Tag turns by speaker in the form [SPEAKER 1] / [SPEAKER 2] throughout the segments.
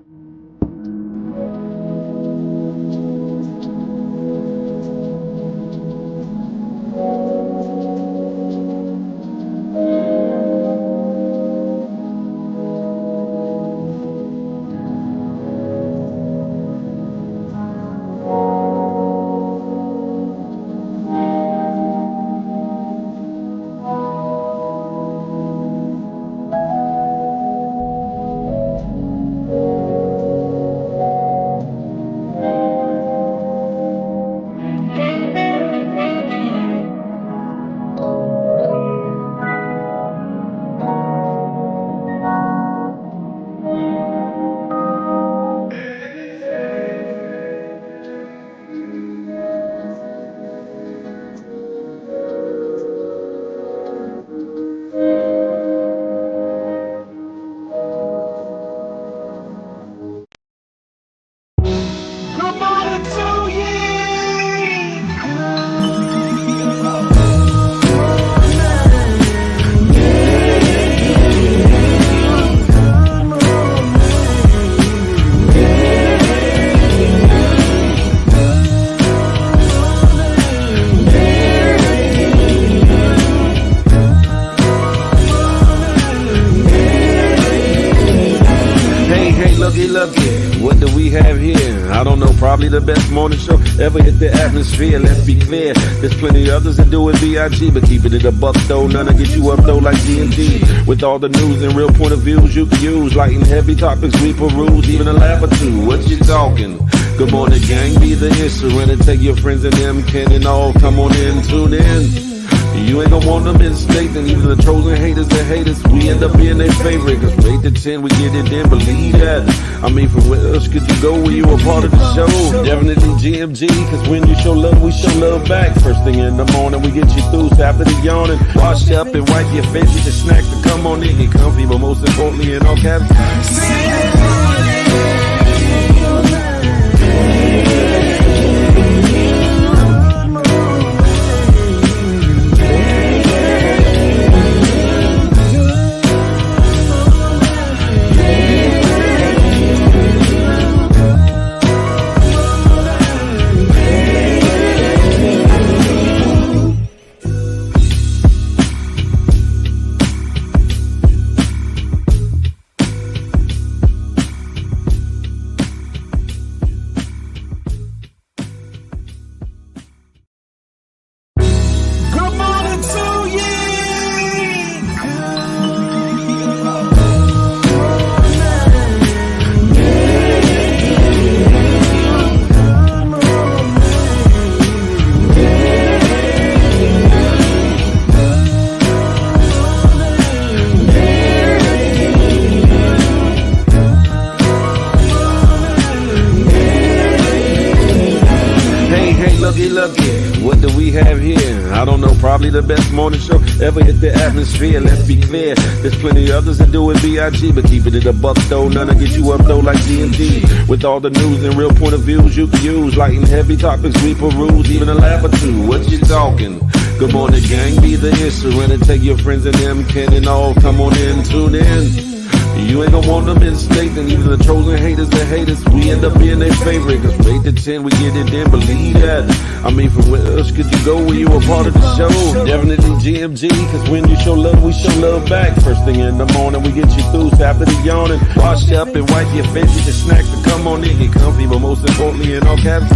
[SPEAKER 1] Good morning to
[SPEAKER 2] Hey, looky, what do we have here? I don't know, probably the best morning show ever hit the atmosphere. Let's be clear, there's plenty others that do it B.I.G., but keeping it a buck though, none to get you up though like G&G. With all the news and real point of views you can use, light and heavy topics we peruse, even a laugh or two. What you talking? Good morning, gang, be the instrument, take your friends and them, can and all, come on in, tune in. You ain't gonna want them in state, and even the trolls and haters that hate us, we end up being their favorite. Cause from 8 to 10, we get it in, believe that. I mean, from where else could you go when you a part of the show? Definitely GMG, cause when you show love, we show love back. First thing in the morning, we get you through, so after the yawning, wash up and wipe your face with your snacks to come on in, get comfy, but most importantly, in all caps, Looky, what do we have here? I don't know, probably the best morning show ever hit the atmosphere. Let's be clear, there's plenty others that do it B.I.G., but keeping it a buck though, none to get you up though like G&G. With all the news and real point of views you can use, light and heavy topics we peruse, even a laugh or two. What you talking? Good morning, gang, be the instrument, take your friends and them, can and all, come on in, tune in. You ain't gonna want them in state, and even the trolls and haters that hate us, we end up being their favorite. Cause from 8 to 10, we get it in, believe that. I mean, from where else could you go when you a part of the show? Definitely GMG, cause when you show love, we show love back. First thing in the morning, we get you through, so after the yawning, wash up and wipe your face with your snacks to come on in, get comfy, but most importantly, in all caps,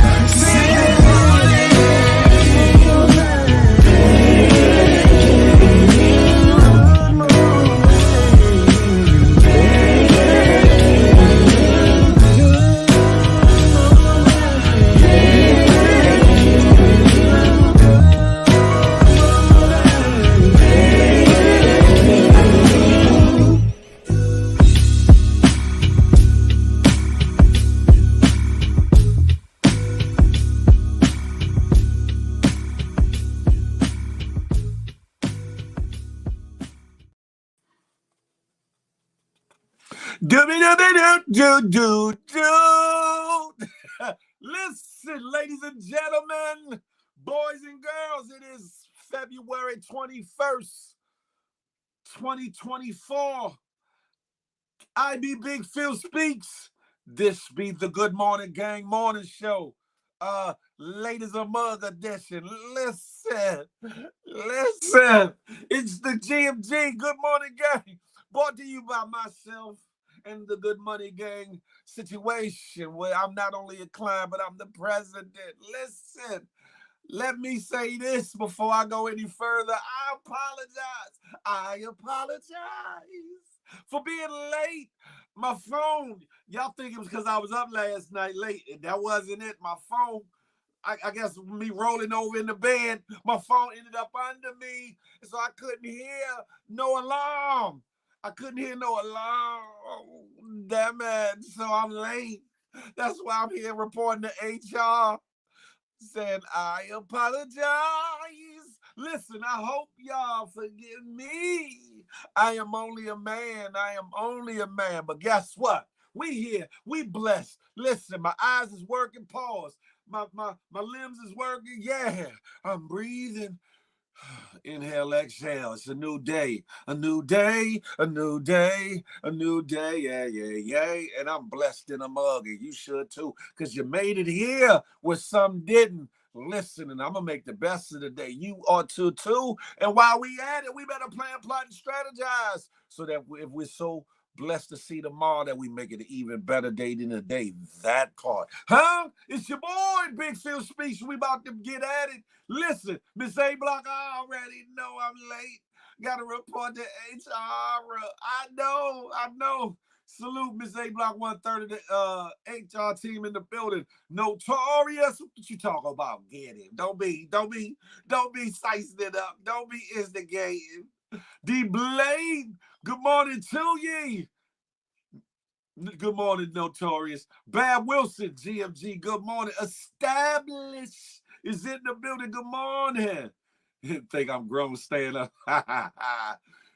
[SPEAKER 1] Listen, ladies and gentlemen, boys and girls, it is February 21st, 2024. I Be Big Phil Speaks. This be the Good Morning Gang Morning Show. Ladies of Mug edition. Listen. It's the GMG Good Morning Gang. Brought to you by myself and the Good Money Gang situation where I'm not only a client, but I'm the president. Listen. Let me say this before I go any further. I apologize for being late. My phone, y'all think it was because I was up last night late. That wasn't it. My phone, I guess me rolling over in the bed, my phone ended up under me, so I couldn't hear no alarm. I couldn't hear no alarm. Damn it. So I'm late. That's why I'm here reporting to HR. Said, I apologize. Listen, I hope y'all forgive me. I am only a man. But guess what? We here. We blessed. Listen, my eyes is working. Pause. My limbs is working. Yeah, I'm breathing. Inhale, exhale. It's a new day. A new day. Yeah. And I'm blessed in a mug, and you should too, because you made it here where some didn't. Listen, and I'm going to make the best of the day. You ought to too. And while we at it, we better plan, plot, and strategize so that if we're so blessed to see tomorrow that we make it an even better day than the day. That part. Huh? It's your boy, Big Phil Speech. We about to get at it. Listen, Miss A Block, I already know I'm late. Got to report to HR. I know. Salute Miss A Block 130, the HR team in the building. Notorious. What you talking about? Get him. Don't be sicing it up. Don't be instigating. D Blade. Good morning to ye. Good morning, Notorious. Bad Wilson, GMG. Good morning. Established is in the building. Good morning. Think I'm grown staying up.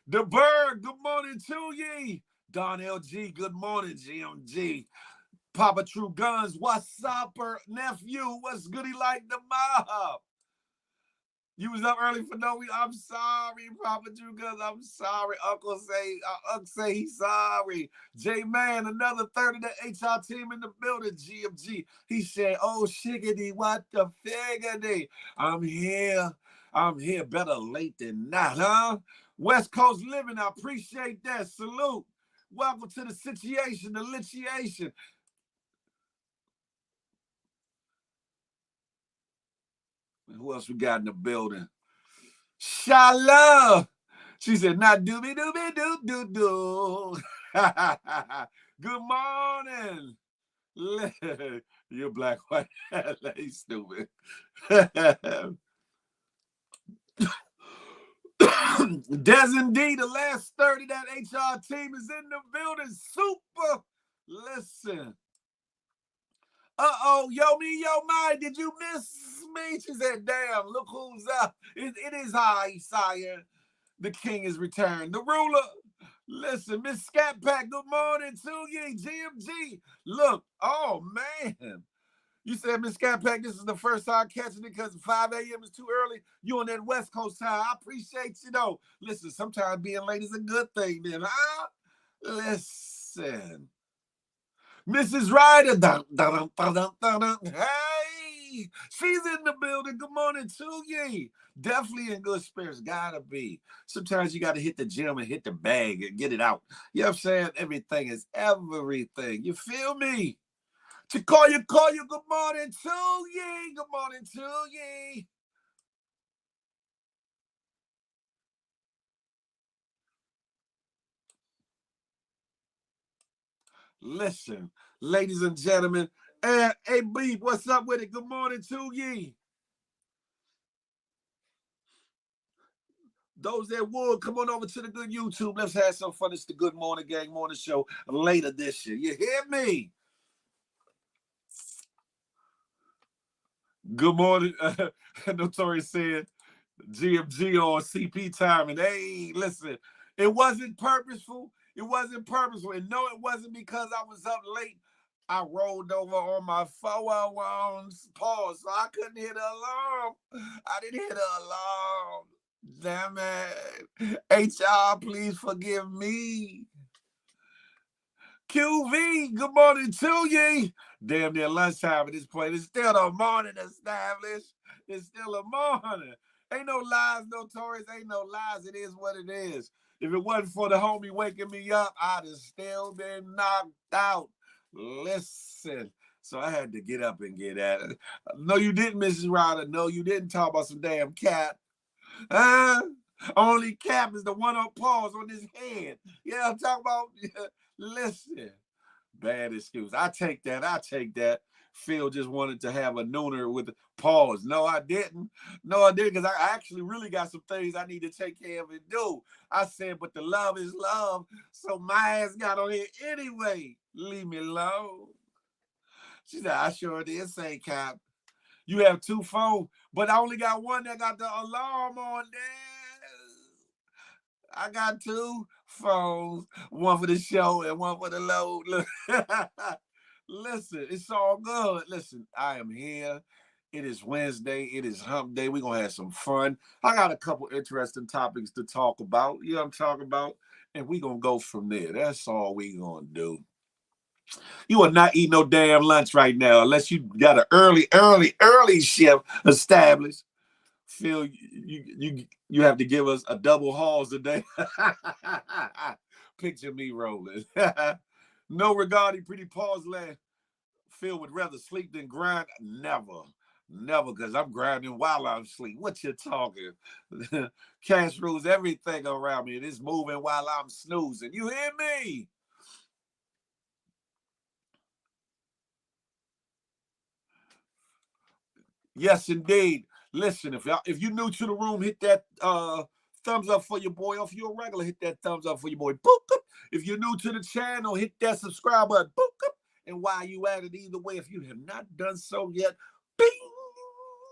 [SPEAKER 1] The Bird, good morning to ye. Don LG, good morning, GMG. Papa True Guns, what's up, nephew? What's goody like the mob? You was up early for no reason. I'm sorry, Papa True Guns. I'm sorry. Uncle say he's sorry. J-Man, another third of the HR team in the building, GMG. He said, oh, shiggity, what the figgity? I'm here. Better late than not, huh? West Coast living, I appreciate that. Salute. Welcome to the situation, the litiation. Who else we got in the building? Shala. She said, not doobie doobie doo doo doo. Good morning. You're black, white, you stupid. Des indeed, the last 30 that HR team is in the building. Super. Listen. Yo me, yo my, did you miss me? She said, damn, look who's up. It is I, sire. The king is returned. The ruler. Listen, Miss Scat Pack, good morning to you, GMG. Look, oh man. You said, Miss Scat Pack, this is the first time catching it because 5 a.m. is too early. You on that West Coast time. I appreciate you though. Listen, sometimes being late is a good thing then, huh? Listen. Mrs. Ryder, dun, dun, dun, dun, dun, dun. Hey, she's in the building. Good morning to ye. Definitely in good spirits. Gotta be. Sometimes you gotta hit the gym and hit the bag and get it out. You know what I'm saying? Everything is everything. You feel me? To call you. Good morning to ye. Good morning to ye. Listen, ladies and gentlemen. Hey, Beep, what's up with it? Good morning to ye. Those that would, come on over to the good YouTube. Let's have some fun. It's the Good Morning Gang Morning Show later this year. You hear me? Good morning. Notorious said GMG on CP time. And hey, listen, it wasn't purposeful. And no, it wasn't because I was up late. I rolled over on my 401 pause, so I couldn't hear the alarm. I didn't hear the alarm. Damn it. HR, please forgive me. QV, good morning to ye. Damn near lunchtime at this point. It's still a morning established. It's still a morning. Ain't no lies, no Tories. Ain't no lies. It is what it is. If it wasn't for the homie waking me up, I'd have still been knocked out. Listen. So I had to get up and get at it. No, you didn't, Mrs. Ryder. No, you didn't talk about some damn cat. Only cap is the one on pause on his head. Yeah, I'm talking about. Listen, bad excuse. I take that. Phil just wanted to have a nooner with pause. No, I didn't. No, I didn't, because I actually really got some things I need to take care of and do. I said, but the love is love. So my ass got on here anyway. Leave me alone. She said, I sure did say, Cap. You have 2 phones, but I only got one that got the alarm on there. I got 2 phones, one for the show and one for the load. Listen, it's all good. Listen, I am here. It is Wednesday. It is hump day. We're going to have some fun. I got a couple interesting topics to talk about. You know what I'm talking about? And we're going to go from there. That's all we're going to do. You are not eating no damn lunch right now unless you got an early shift established. Phil, you have to give us a double halls today. Picture me rolling. No regarding pretty pause land. Phil would rather sleep than grind. Never, because I'm grinding while I'm asleep. What you talking? Cash rules everything around me. It is moving while I'm snoozing. You hear me? Yes, indeed. Listen, if you're new to the room, hit that thumbs up for your boy. If you're a regular, hit that thumbs up for your boy. Boop, boop. If you're new to the channel, hit that subscribe button. Boop, boop. And while you at it, either way, if you have not done so yet, bing,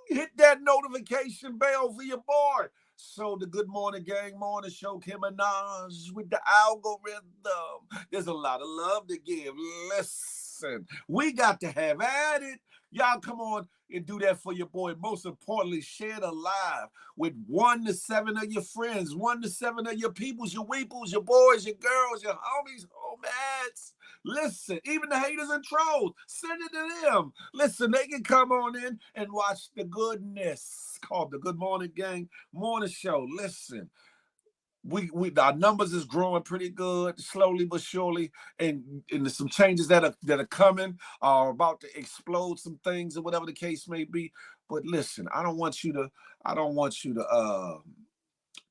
[SPEAKER 1] hit that notification bell for your boy. So the Good Morning Gang Morning Show, Kim Minaj with the algorithm. There's a lot of love to give. Listen, we got to have at it. Y'all come on and do that for your boy. Most importantly, share the live with 1 to 7 of your friends, 1 to 7 of your peoples, your weeples, your boys, your girls, your homies, homies. Listen, even the haters and trolls, send it to them. Listen, they can come on in and watch the goodness called the Good Morning Gang Morning Show. Listen. We our numbers is growing pretty good, slowly but surely, and there's some changes that are coming, are about to explode some things or whatever the case may be. But listen, I don't want you to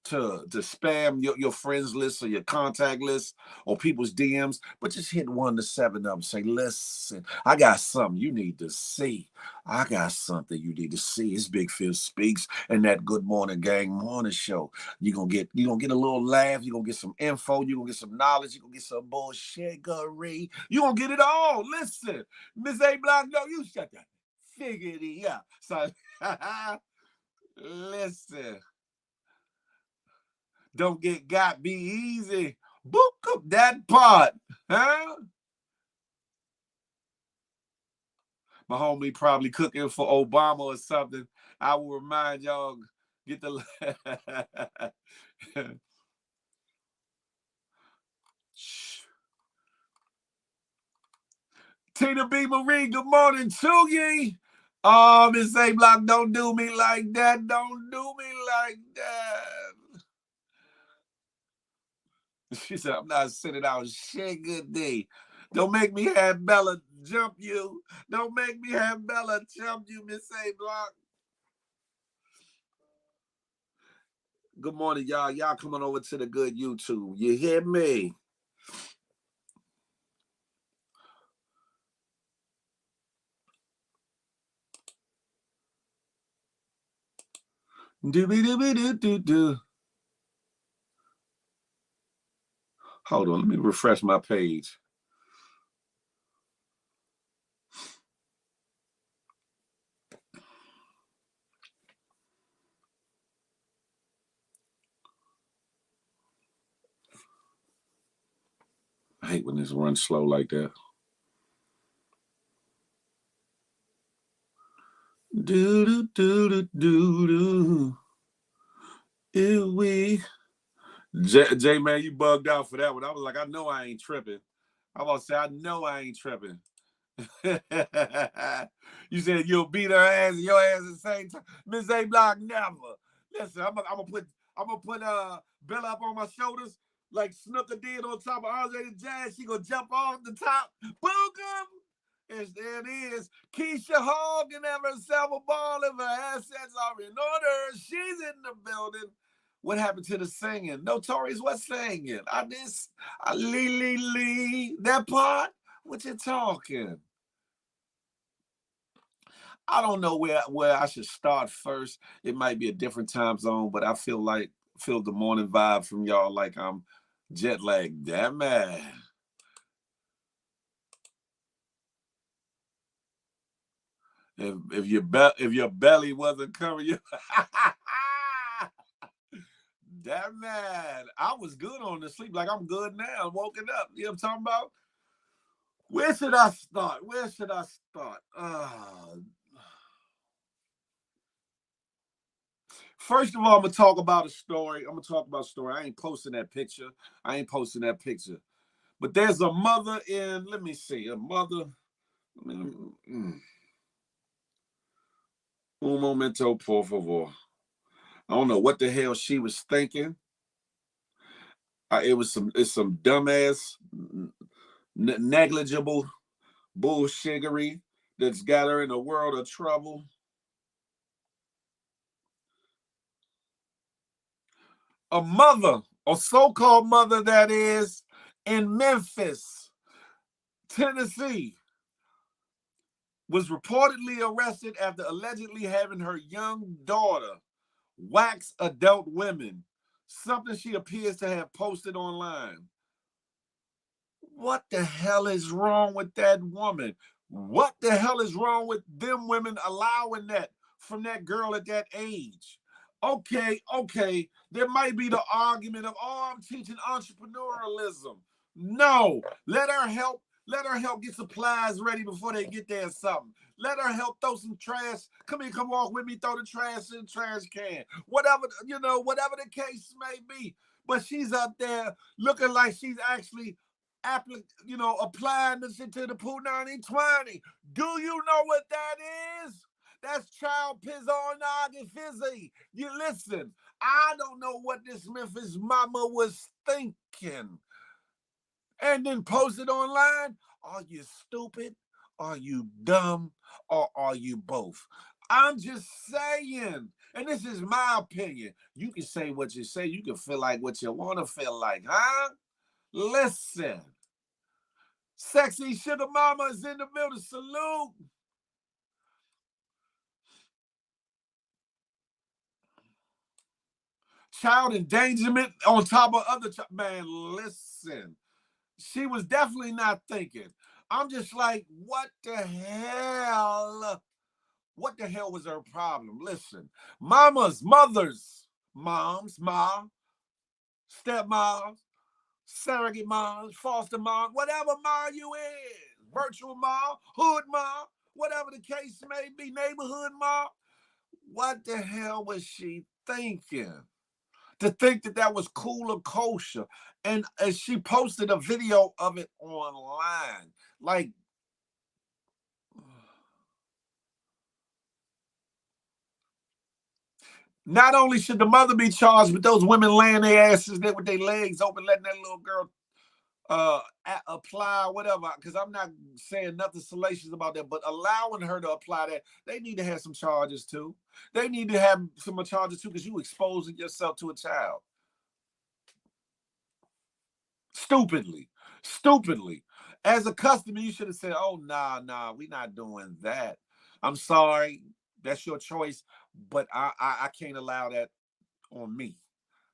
[SPEAKER 1] to spam your friends list or your contact list or people's DMs, but just hit 1 to 7 of them. Say, listen, I got something you need to see. I got something you need to see. It's Big Phil Speaks and that Good Morning Gang Morning Show. You're gonna get a little laugh, you're gonna get some info, you're gonna get some knowledge, you're gonna get some bullshittery. You're gonna get it all. Listen, Miss A Block, no, you shut that. Figure it out. So listen. Don't get got, be easy. Book up that part, huh? My homie probably cooking for Obama or something. I will remind y'all, get the Tina B. Marie, good morning to ye. Oh, Miss A Block, don't do me like that. Don't do me like that. She said, I'm not sitting out shit. Good day. Don't make me have Bella jump you. Don't make me have Bella jump you, Miss A Block. Good morning, y'all. Y'all coming over to the good YouTube. You hear me? Do. Hold on, let me refresh my page. I hate when this runs slow like that. Do. We J man, you bugged out for that one. I was like, I know I ain't tripping. I'm about to say, I know I ain't tripping. You said you'll beat her ass and your ass at the same time. Miss A Block, never. Listen, I'm gonna put Bella up on my shoulders like Snooker did on top of Andre the Giant. She gonna jump off the top. Boogum! And there it is. Keisha Hall can have herself a ball if her assets are in order. She's in the building. What happened to the singing? Notorious, what singing? Lee. That part? What you talking? I don't know where I should start first. It might be a different time zone, but I feel the morning vibe from y'all like I'm jet lagged. Damn man. If your belly wasn't covering you, damn man. I was good on the sleep, like I'm good now. I'm woken up. You know what I'm talking about? Where should I start? First of all, I'm gonna talk about a story. I ain't posting that picture. But there's a mother in. Let me see. A mother. Un momento, por favor. I don't know what the hell she was thinking. It's some dumbass, negligible bullshiggery that's got her in a world of trouble. A mother, a so-called mother that is, in Memphis, Tennessee, was reportedly arrested after allegedly having her young daughter wax adult women, something she appears to have posted online. What the hell is wrong with that woman? What the hell is wrong with them women allowing that from that girl at that age? Okay, there might be the argument of, oh, I'm teaching entrepreneurialism. No, let her help get supplies ready before they get there or something. Let her help throw some trash. Come walk with me, throw the trash in the trash can. Whatever the case may be. But she's up there looking like she's actually applying this into the Ep.120. Do you know what that is? That's child pornography. You listen, I don't know what this Memphis mama was thinking. And then post it online. Are you stupid? Are you dumb? Or are you both? I'm just saying. And this is my opinion. You can say what you say. You can feel like what you want to feel like, huh? Listen. Sexy Sugar Mama is in the building. Salute. Child endangerment on top of other man, listen. She was definitely not thinking. I'm just like, what the hell? What the hell was her problem? Listen, mamas, mothers, moms, mom, stepmoms, surrogate moms, foster mom, whatever mom you is, virtual mom, hood mom, whatever the case may be, neighborhood mom. What the hell was she thinking? To think that was cool or kosher. And she posted a video of it online. Like, not only should the mother be charged, but those women laying their asses there with their legs open, letting that little girl apply whatever, because I'm not saying nothing salacious about that, but allowing her to apply that, they need to have some charges too. They need to have some charges too, because you exposing yourself to a child. Stupidly. As a customer, you should have said, oh, nah, we not doing that. I'm sorry. That's your choice, but I can't allow that on me.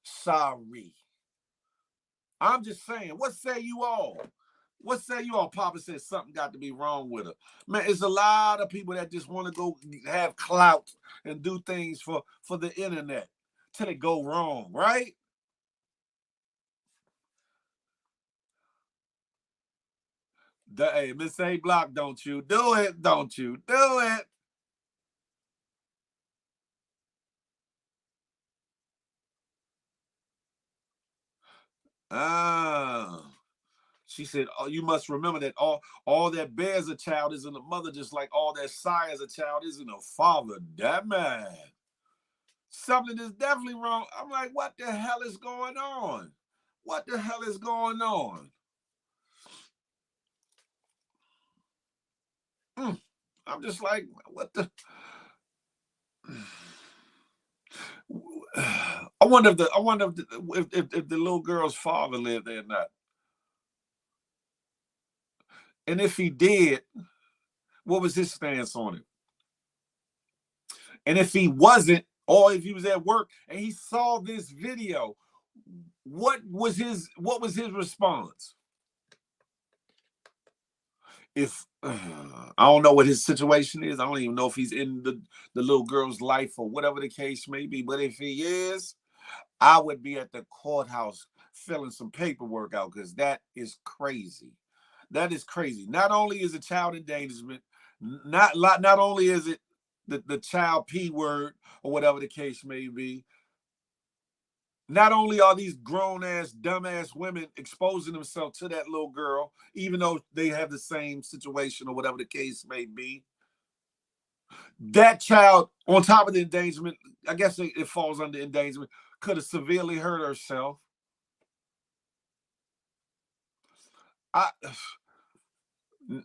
[SPEAKER 1] Sorry. I'm just saying, what say you all? Papa says something got to be wrong with her. Man, it's a lot of people that just want to go have clout and do things for the internet till it go wrong, right? Hey, Miss A Block, don't you do it. Ah. She said, "Oh, you must remember that all that bears a child isn't a mother, just like all that sires a child isn't a father." That man, something is definitely wrong. I'm like, what the hell is going on? What the hell is going on? I'm just like, what the? I wonder if the little girl's father lived there or not. And if he did, what was his stance on it? And if he wasn't, or if he was at work and he saw this video, what was his response? If I don't know what his situation is, I don't even know if he's in the little girl's life or whatever the case may be. But if he is, I would be at the courthouse filling some paperwork out, because that is crazy. That is crazy. Not only is it child endangerment, not only is it the child P word or whatever the case may be. Not only are these grown-ass, dumbass women exposing themselves to that little girl, even though they have the same situation or whatever the case may be, that child, on top of the endangerment, I guess it falls under endangerment, could have severely hurt herself.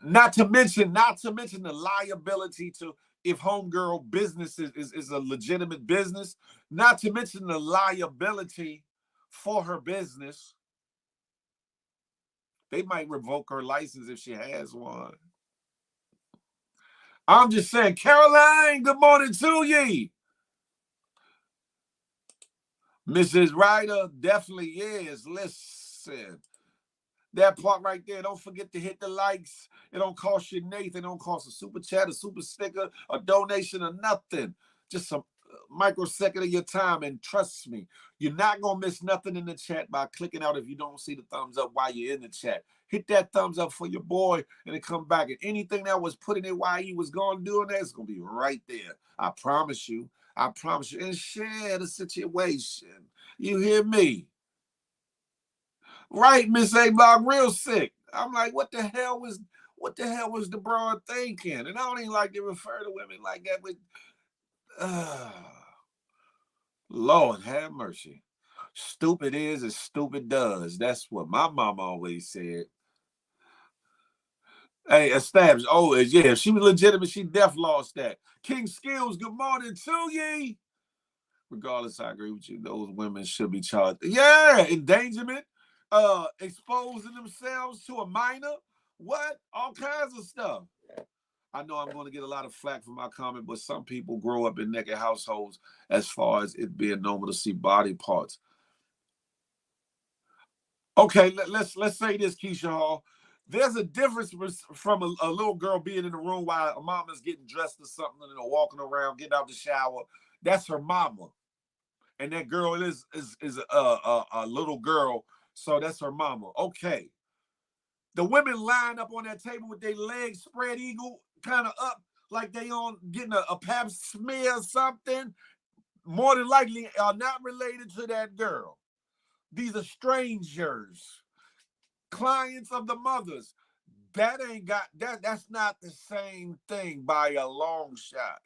[SPEAKER 1] Not to mention the liability to, if homegirl business is a legitimate business, not to mention the liability for her business. They might revoke her license if she has one. I'm just saying, Caroline, good morning to ye. Mrs. Ryder definitely is. Listen, that part right there, don't forget to hit the likes. It don't cost you anything. It don't cost a super chat, a super sticker, a donation, or nothing. Just some microsecond of your time. And trust me, you're not going to miss nothing in the chat by clicking out if you don't see the thumbs up while you're in the chat. Hit that thumbs up for your boy and then come back. And anything that was put in it while he was going doing that, it's going to be right there. I promise you. I promise you. And share the situation. You hear me? Right, Miss A Block, real sick. I'm like, what the hell was the broad thinking? And I don't even like to refer to women like that, but Lord have mercy. Stupid is as stupid does. That's what my mom always said. Hey, established. Oh, yeah, if she was legitimate, she def lost that. King Skills, good morning to ye. Regardless, I agree with you. Those women should be charged. Yeah, endangerment, exposing themselves to a minor. What? All kinds of stuff. I know I'm going to get a lot of flack for my comment, but some people grow up in naked households as far as it being normal to see body parts. Okay, let's say this, Keisha Hall. There's a difference from a little girl being in the room while a mama's getting dressed or something and walking around, getting out the shower. That's her mama. And that girl is a little girl, so that's her mama. Okay. The women line up on that table with their legs spread eagle, kind of up, like they on getting a pap smear or something, more than likely are not related to that girl. These are strangers, clients of the mothers. That ain't got that. That's not the same thing by a long shot.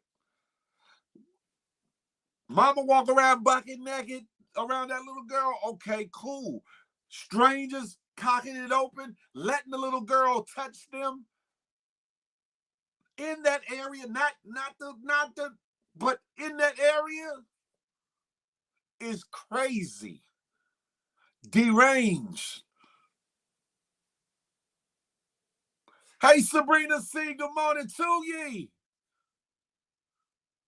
[SPEAKER 1] Mama walk around bucket naked around that little girl. Okay, cool. Strangers cocking it open, letting the little girl touch them in that area, but in that area is crazy, deranged. Hey, Sabrina C, good morning to ye.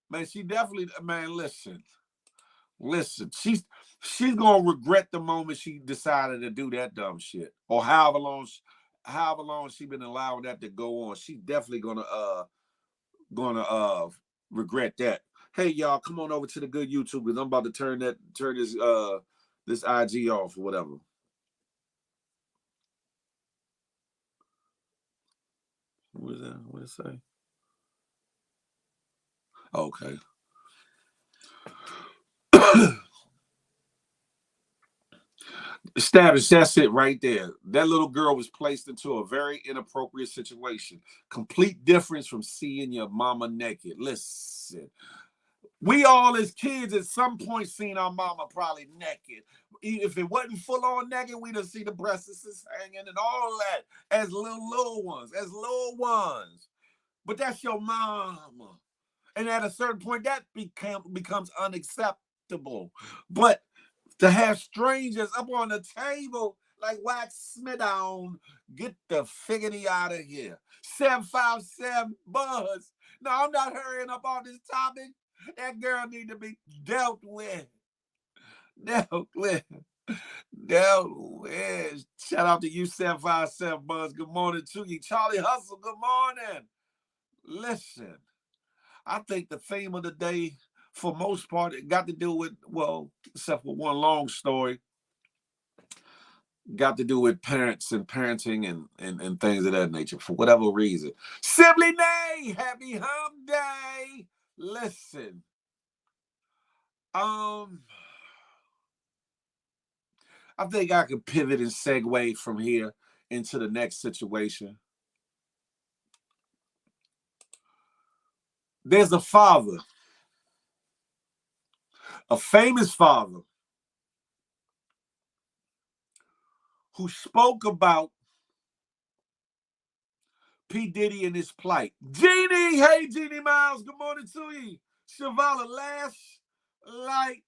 [SPEAKER 1] Man, she definitely, man, listen. She's gonna regret the moment she decided to do that dumb shit. Or however long she been allowing that to go on. She's definitely gonna regret that. Hey y'all, come on over to the good YouTube, because I'm about to turn this IG off or whatever. What is that? What did it say? Okay. Status, that's it right there. That little girl was placed into a very inappropriate situation. Complete difference from seeing your mama naked. Listen, we all as kids at some point seen our mama probably naked. If it wasn't full on naked, we'd have seen the breasts hanging and all that as little ones. But that's your mama. And at a certain point, that becomes unacceptable. But to have strangers up on the table like Wax Smith on, get the figgity out of here. 757 Buzz. No, I'm not hurrying up on this topic. That girl need to be dealt with. Dealt with. Dealt with. Shout out to you, 757 Buzz. Good morning to you. Charlie Hustle, good morning. Listen, I think the theme of the day, for most part, it got to do with, well, except for one long story, got to do with parents and parenting and things of that nature, for whatever reason. Sibley Nay, happy hump day. Listen, I think I can pivot and segue from here into the next situation. There's a father, a famous father, who spoke about P. Diddy and his plight. Jeannie, hey, Jeannie Miles, good morning to you. Shavala, last light.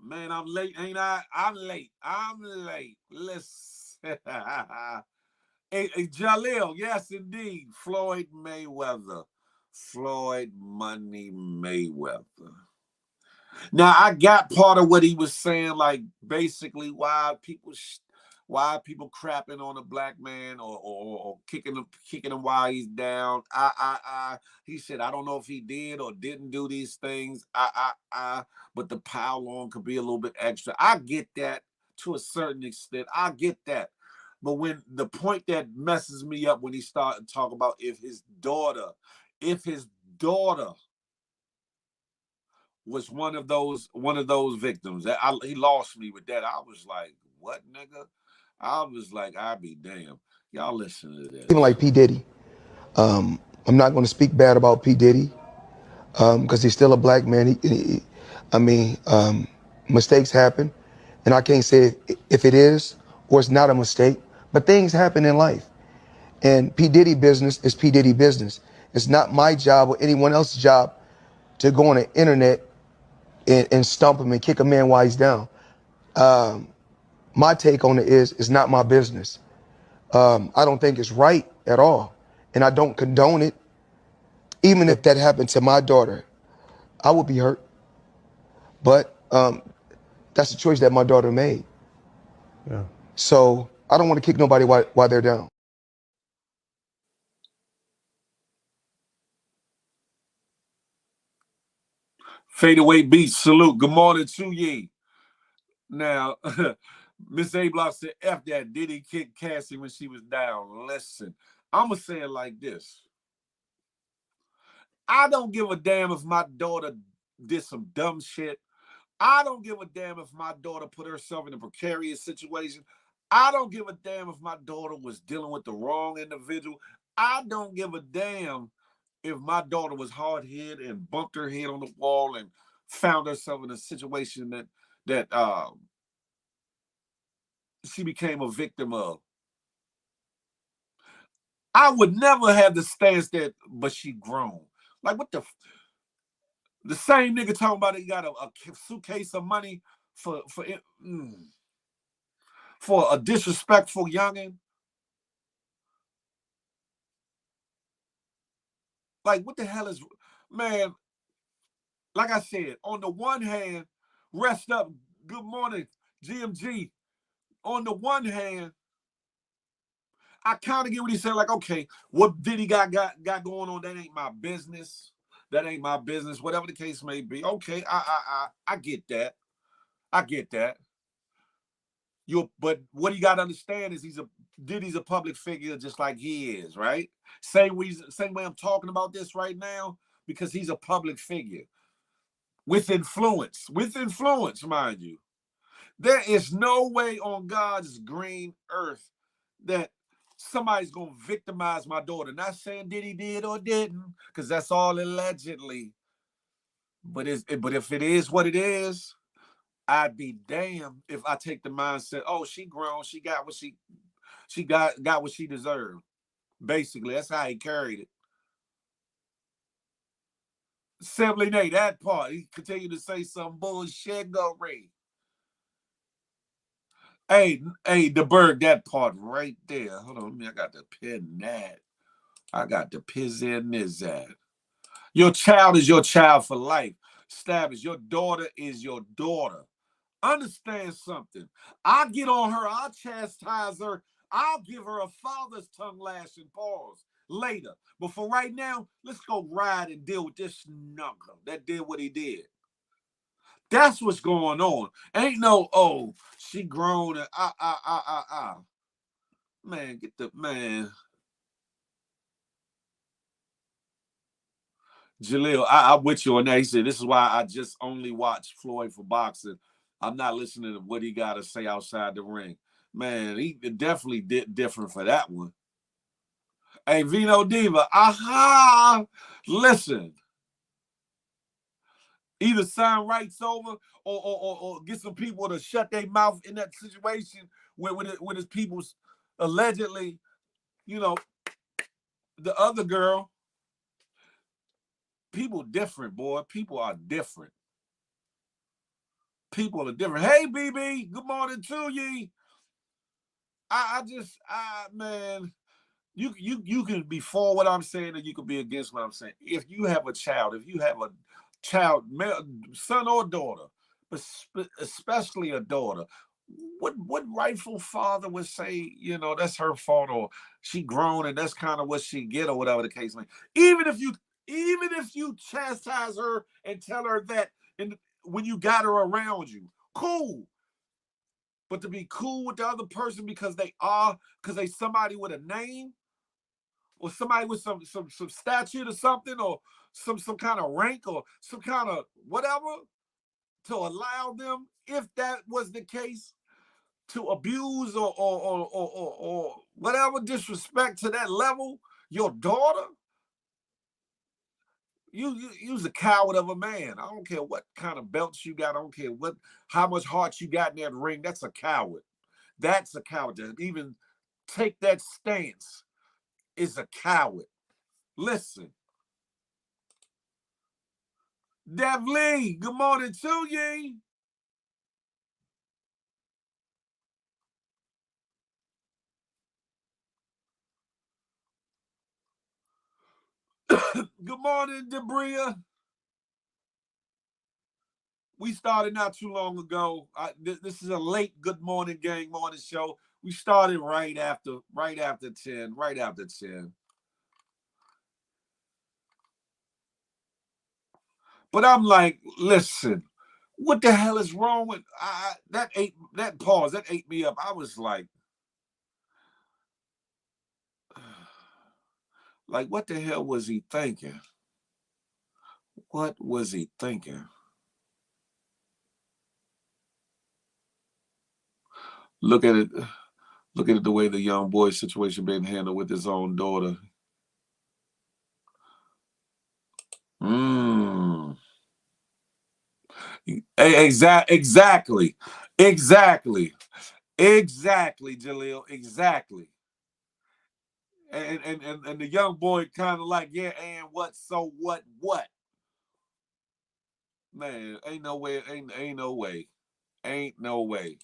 [SPEAKER 1] Man, I'm late, ain't I? I'm late. Listen. Hey, Jalil, yes, indeed. Floyd Mayweather. Floyd Money Mayweather. Now, I got part of what he was saying, like basically why people crapping on a black man or kicking him while he's down. He said, I don't know if he did or didn't do these things. But the pile on could be a little bit extra. I get that to a certain extent. I get that. But when the point that messes me up when he started talking about if his daughter was one of those victims, he lost me with that. I was like, what, nigga? I was like, I'd be damned. Y'all listen to this.
[SPEAKER 3] Even like P. Diddy. I'm not going to speak bad about P. Diddy because he's still a black man. Mistakes happen. And I can't say if it is or it's not a mistake, but things happen in life. And P. Diddy business is P. Diddy business. It's not my job or anyone else's job to go on the internet and stump him and kick a man while he's down. My take on it is, it's not my business. I don't think it's right at all. And I don't condone it. Even if that happened to my daughter, I would be hurt. But that's a choice that my daughter made. Yeah. So I don't want to kick nobody while they're down.
[SPEAKER 1] Fadeaway Beach, salute. Good morning to ye. Now, Miss A Block said, F that. Diddy kick Cassie when she was down. Listen, I'm going to say it like this. I don't give a damn if my daughter did some dumb shit. I don't give a damn if my daughter put herself in a precarious situation. I don't give a damn if my daughter was dealing with the wrong individual. I don't give a damn if my daughter was hard-hit and bumped her head on the wall and found herself in a situation that she became a victim of. I would never have the stance that, but she grown. Like, what the same nigga talking about he got a suitcase of money for a disrespectful youngin'. Like, what the hell is, man, like I said, on the one hand, rest up, good morning, GMG. On the one hand, I kind of get what he said, like, okay, what Diddy got going on, that ain't my business. That ain't my business, whatever the case may be. Okay, I get that. I get that. But what you got to understand is Diddy's a public figure just like he is, right? Same way I'm talking about this right now, because he's a public figure with influence, mind you. There is no way on God's green earth that somebody's gonna victimize my daughter. Not saying did he did or didn't, because that's all allegedly. But if it is what it is, I'd be damned if I take the mindset, oh, she grown, she got what she got what she deserved. Basically, that's how he carried it. Simply Nate, that part. He continued to say some bullshit, go Ray. Hey, the Berg, that part right there. Hold on, I got to pin that. I got to piss in this at. Your child is your child for life. Stablish, your daughter is your daughter. Understand something. I'll get on her, I'll chastise her, I'll give her a father's tongue lashing pause later. But for right now, let's go ride and deal with this snugger that did what he did. That's what's going on. Ain't no, oh, she grown and Man, get the man. Jaleel, I'm with you on that. He said, this is why I just only watch Floyd for boxing. I'm not listening to what he got to say outside the ring. Man, he definitely did different for that one. Hey, Vino Diva, aha! Listen. Either sign rights over or get some people to shut their mouth in that situation when his people's allegedly, the other girl. People different, boy. People are different. People are different. Hey, BB, good morning to ye. Man, you can be for what I'm saying and you can be against what I'm saying. If you have a child, male, son or daughter, but especially a daughter, what rightful father would say, that's her fault or she grown and that's kind of what she get or whatever the case may be. Even if you chastise her and tell her that when you got her around you, cool. But to be cool with the other person because they somebody with a name or somebody with some statute or something or some kind of rank or some kind of whatever, to allow them, if that was the case, to abuse or whatever, disrespect to that level, your daughter, you's a coward of a man. I don't care what kind of belts you got. I don't care how much heart you got in that ring. That's a coward. That's a coward. To even take that stance is a coward. Listen. Dev Lee, good morning to ye. Good morning, Debria. We started not too long ago. This is a late Good Morning Gang morning show. We started right after 10. But I'm like, listen, what the hell is wrong with that ate me up. I was like, what the hell was he thinking? What was he thinking? Look at it the way the young boy's situation being handled with his own daughter. Exactly, Jaleel, exactly. And the young boy kind of like, yeah, and what? So what? Man, ain't no way. Ain't no way. Ain't no way.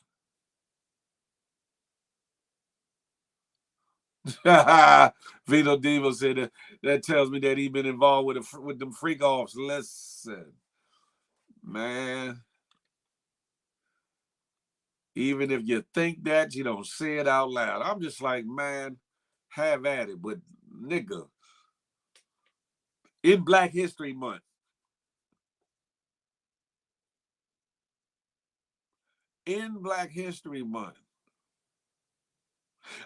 [SPEAKER 1] Vito Diva said that tells me that he been involved with them freak offs. Listen, man. Even if you think that, you don't say it out loud. I'm just like, man, have at it. But nigga, in Black History Month,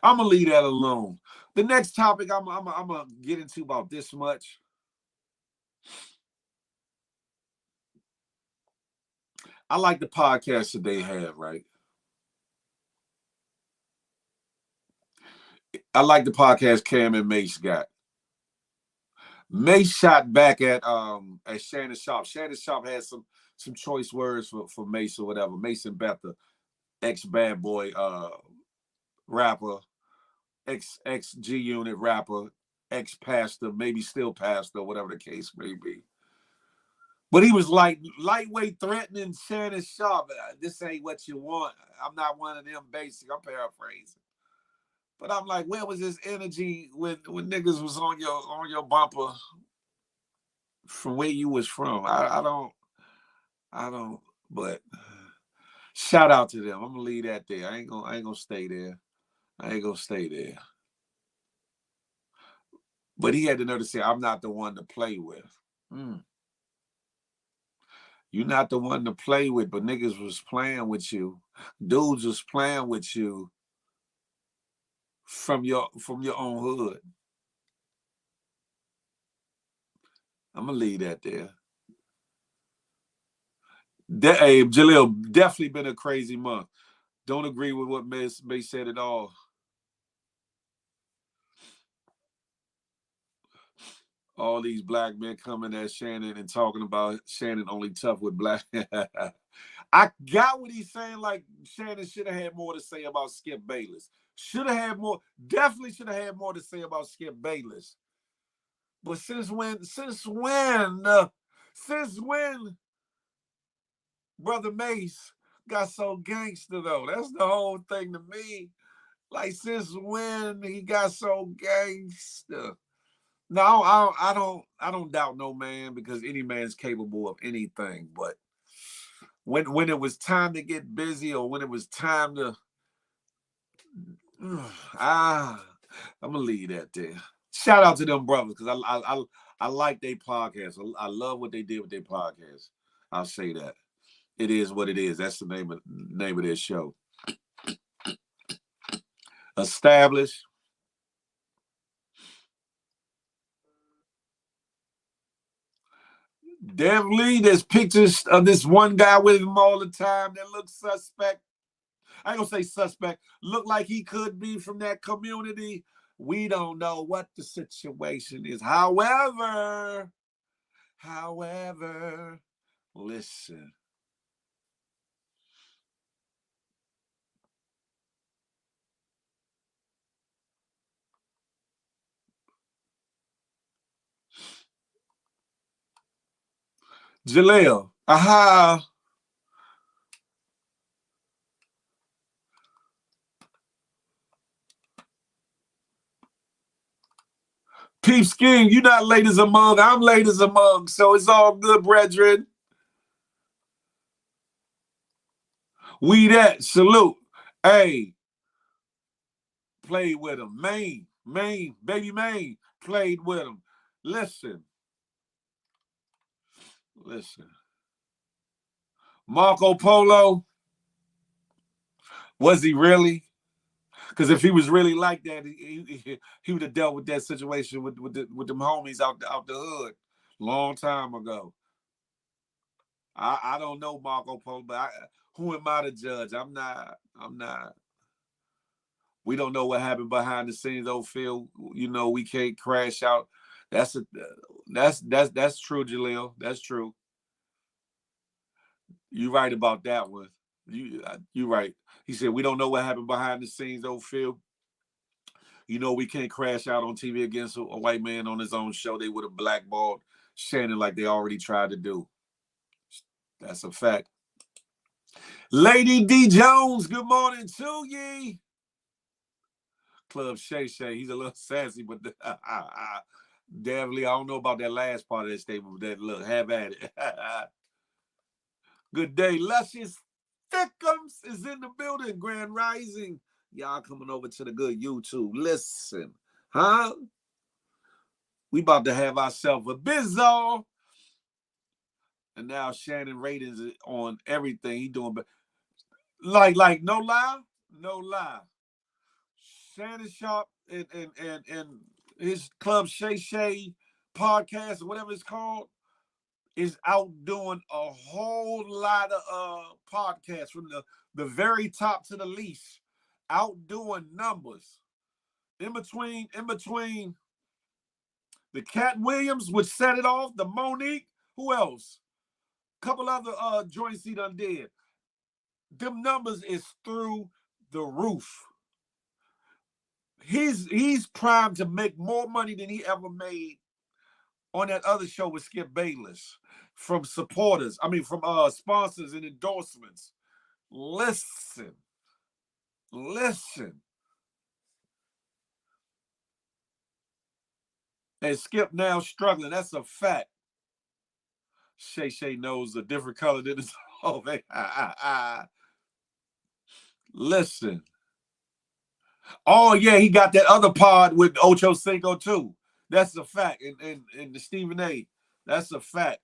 [SPEAKER 1] I'm gonna leave that alone. The next topic I'm gonna get into about this much. I like the podcast that they have, right? I like the podcast Cam and Mace got. Mace shot back at Shannon Sharp. Shannon Sharp had some choice words for Mace or whatever. Mason Betha, ex Bad Boy rapper, ex G Unit rapper, ex pastor, maybe still pastor, whatever the case may be. But he was like lightweight threatening Shannon Sharp. This ain't what you want. I'm not one of them basic. I'm paraphrasing. But I'm like, where was this energy when niggas was on your bumper from where you was from? I don't. But shout out to them. I'm gonna leave that there. I ain't gonna stay there. I ain't gonna stay there. But he had the nerve to say, I'm not the one to play with. You're not the one to play with, but niggas was playing with you. Dudes was playing with you from your own hood. I'm gonna leave that there. Hey, Jaleel, definitely been a crazy month. Don't agree with what May said at all. All these black men coming at Shannon and talking about Shannon only tough with black. I got what he's saying. Like Shannon should have had more to say about Skip Bayless. Should have had more. Definitely should have had more to say about Skip Bayless. But since when, Brother Mace got so gangster though? That's the whole thing to me. Like since when he got so gangster? No, I don't doubt no man because any man's capable of anything. But when it was time to get busy or when it was time to, I'm gonna leave that there. Shout out to them brothers because I like their podcast. I love what they did with their podcast. I'll say that. It is what it is. That's the name of their show. Established. Definitely, there's pictures of this one guy with him all the time that looks suspect. I ain't gonna say suspect. Look like he could be from that community. We don't know what the situation is. However, listen. Jaleel, aha. Peep scheme, you not late as a mug. I'm late as a mug, so it's all good, brethren. We that salute. Hey, played with him. Maine, baby Maine played with him. Listen. Marco Polo, was he really? Because if he was really like that, he would have dealt with that situation with them homies out the hood long time ago. I don't know Marco Polo, but who am I to judge? I'm not. We don't know what happened behind the scenes. Though Phil, we can't crash out. That's true, Jaleel. That's true. You're right about that one. You're right. He said we don't know what happened behind the scenes. Though Phil, we can't crash out on TV against a white man on his own show. They would have blackballed Shannon like they already tried to do. That's a fact. Lady D. Jones, good morning to ye. Club Shay Shay, he's a little sassy, but definitely, I don't know about that last part of that statement, but that look, have at it. Good day. Luscious Thickums is in the building. Grand Rising. Y'all coming over to the good YouTube. Listen, huh? We about to have ourselves a bizzo. And now Shannon ratings on everything he doing. But like no lie. Shannon Sharp and his Club Shay Shay podcast or whatever it's called is outdoing a whole lot of podcasts from the very top to the least, outdoing numbers. in between the Cat Williams, which set it off, the Monique, who else? Couple other joints he done did. Them numbers is through the roof. He's primed to make more money than he ever made on that other show with Skip Bayless from supporters. I mean, from sponsors and endorsements. Listen. And Skip now struggling. That's a fact. Shay knows a different color than his own. Listen. Oh, yeah, he got that other pod with Ocho Cinco, too. That's a fact. And the Stephen A. That's a fact.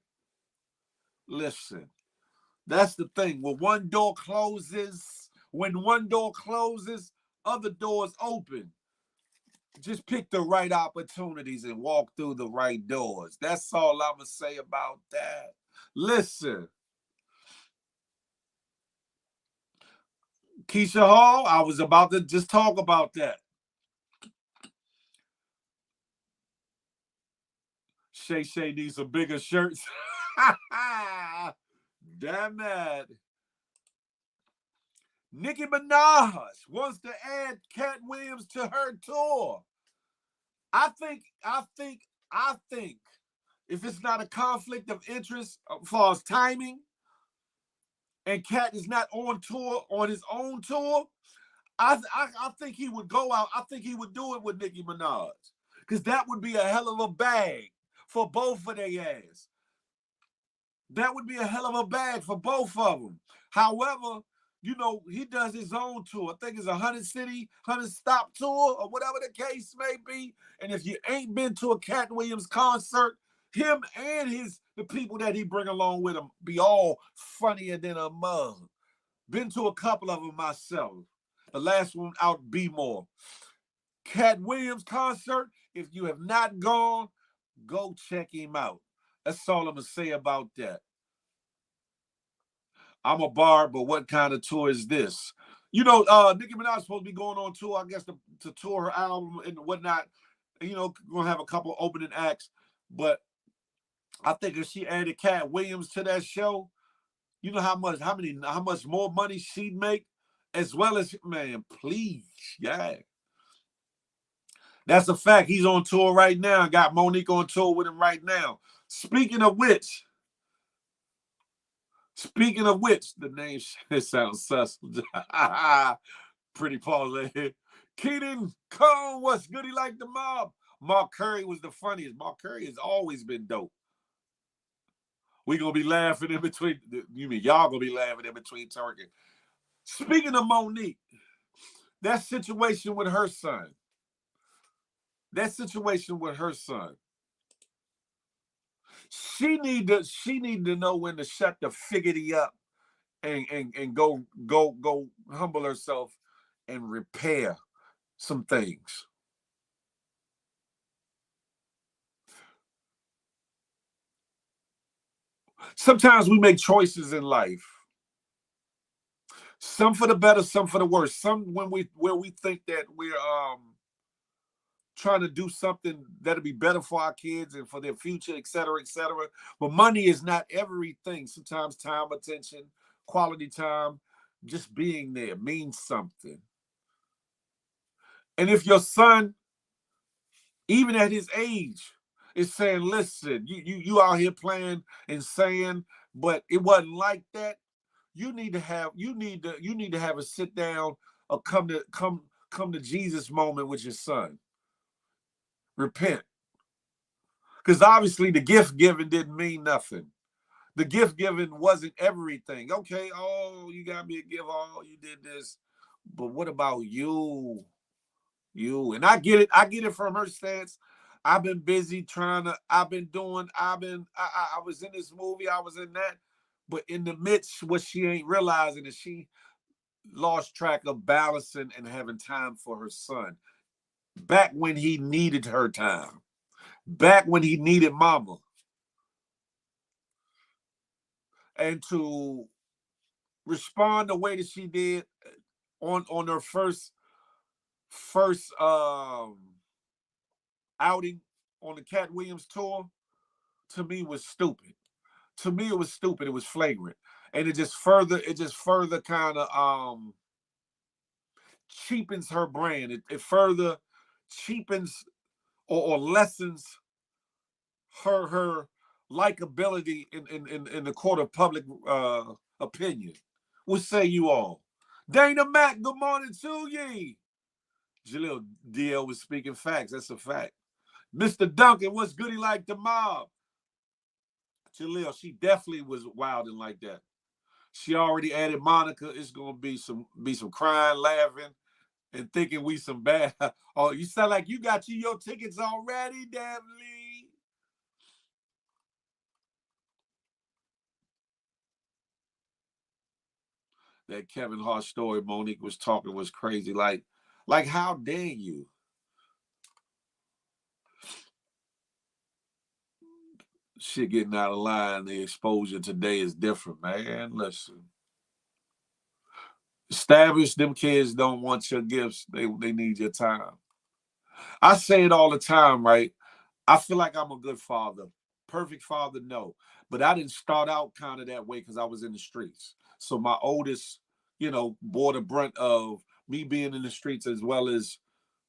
[SPEAKER 1] Listen. That's the thing. When one door closes, other doors open. Just pick the right opportunities and walk through the right doors. That's all I'm going to say about that. Listen. Keisha Hall, I was about to just talk about that. Shay needs some bigger shirts. Damn it. Nicki Minaj wants to add Cat Williams to her tour. I think if it's not a conflict of interest as far as timing, and Cat is not on tour, on his own tour, I think he would go out. I think he would do it with Nicki Minaj. Because that would be a hell of a bag for both of their ass. That would be a hell of a bag for both of them. However, you know, he does his own tour. I think it's a 100-city, 100-stop tour or whatever the case may be. And if you ain't been to a Cat Williams concert, him and the people that he bring along with him be all funnier than a mug. Been to a couple of them myself. The last one out, Be More. Cat Williams concert, if you have not gone, go check him out. That's all I'm going to say about that. I'm a barb, but what kind of tour is this? You know, Nicki Minaj is supposed to be going on tour, I guess, to tour her album and whatnot. You know, going to have a couple opening acts. But I think if she added Cat Williams to that show, you know how much more money she'd make? As well as, man, please, yeah. That's a fact. He's on tour right now. Got Monique on tour with him right now. Speaking of which, the name sounds sus. Pretty pause there. Keaton Cone, what's good? He like the mob. Mark Curry was the funniest. Mark Curry has always been dope. We gonna be laughing in between. You mean y'all gonna be laughing in between talking? Speaking of Monique, that situation with her son. She need to know when to shut the figgity up and go humble herself and repair some things. Sometimes we make choices in life. Some for the better, some for the worse. Some where we think that we're trying to do something that'll be better for our kids and for their future, et cetera, et cetera. But money is not everything. Sometimes time, attention, quality time, just being there means something. And if your son, even at his age, is saying, listen, you out here playing and saying, but it wasn't like that, you need to have a sit down or come to Jesus moment with your son. Repent. Because obviously the gift giving didn't mean nothing. The gift giving wasn't everything. Okay, oh, you got me a gift. Oh, you did this. But what about you? And I get it from her stance. I've been busy I was in this movie, I was in that. But in the midst, what she ain't realizing is she lost track of balancing and having time for her son. Back when he needed her time. Back when he needed mama. And to respond the way that she did on her first first outing on the Cat Williams tour, to me was stupid. To me, it was stupid. It was flagrant, and it just further kind of cheapens her brand. It further cheapens or lessens her likability in the court of public opinion. What say you all? Dana Mac, good morning to ye. Jaleel DL was speaking facts. That's a fact. Mr. Duncan, what's goody like the mob? Jaleel, she definitely was wilding like that. She already added Monica. It's gonna be some crying, laughing, and thinking we some bad. Oh, you sound like you got your tickets already, damn Lee. That Kevin Hart story Monique was talking was crazy. Like how dare you? Shit getting out of line. The exposure today is different, man. Listen. Establish them kids don't want your gifts. They need your time. I say it all the time, right? I feel like I'm a good father. Perfect father, no. But I didn't start out kind of that way because I was in the streets. So my oldest, bore the brunt of me being in the streets as well as,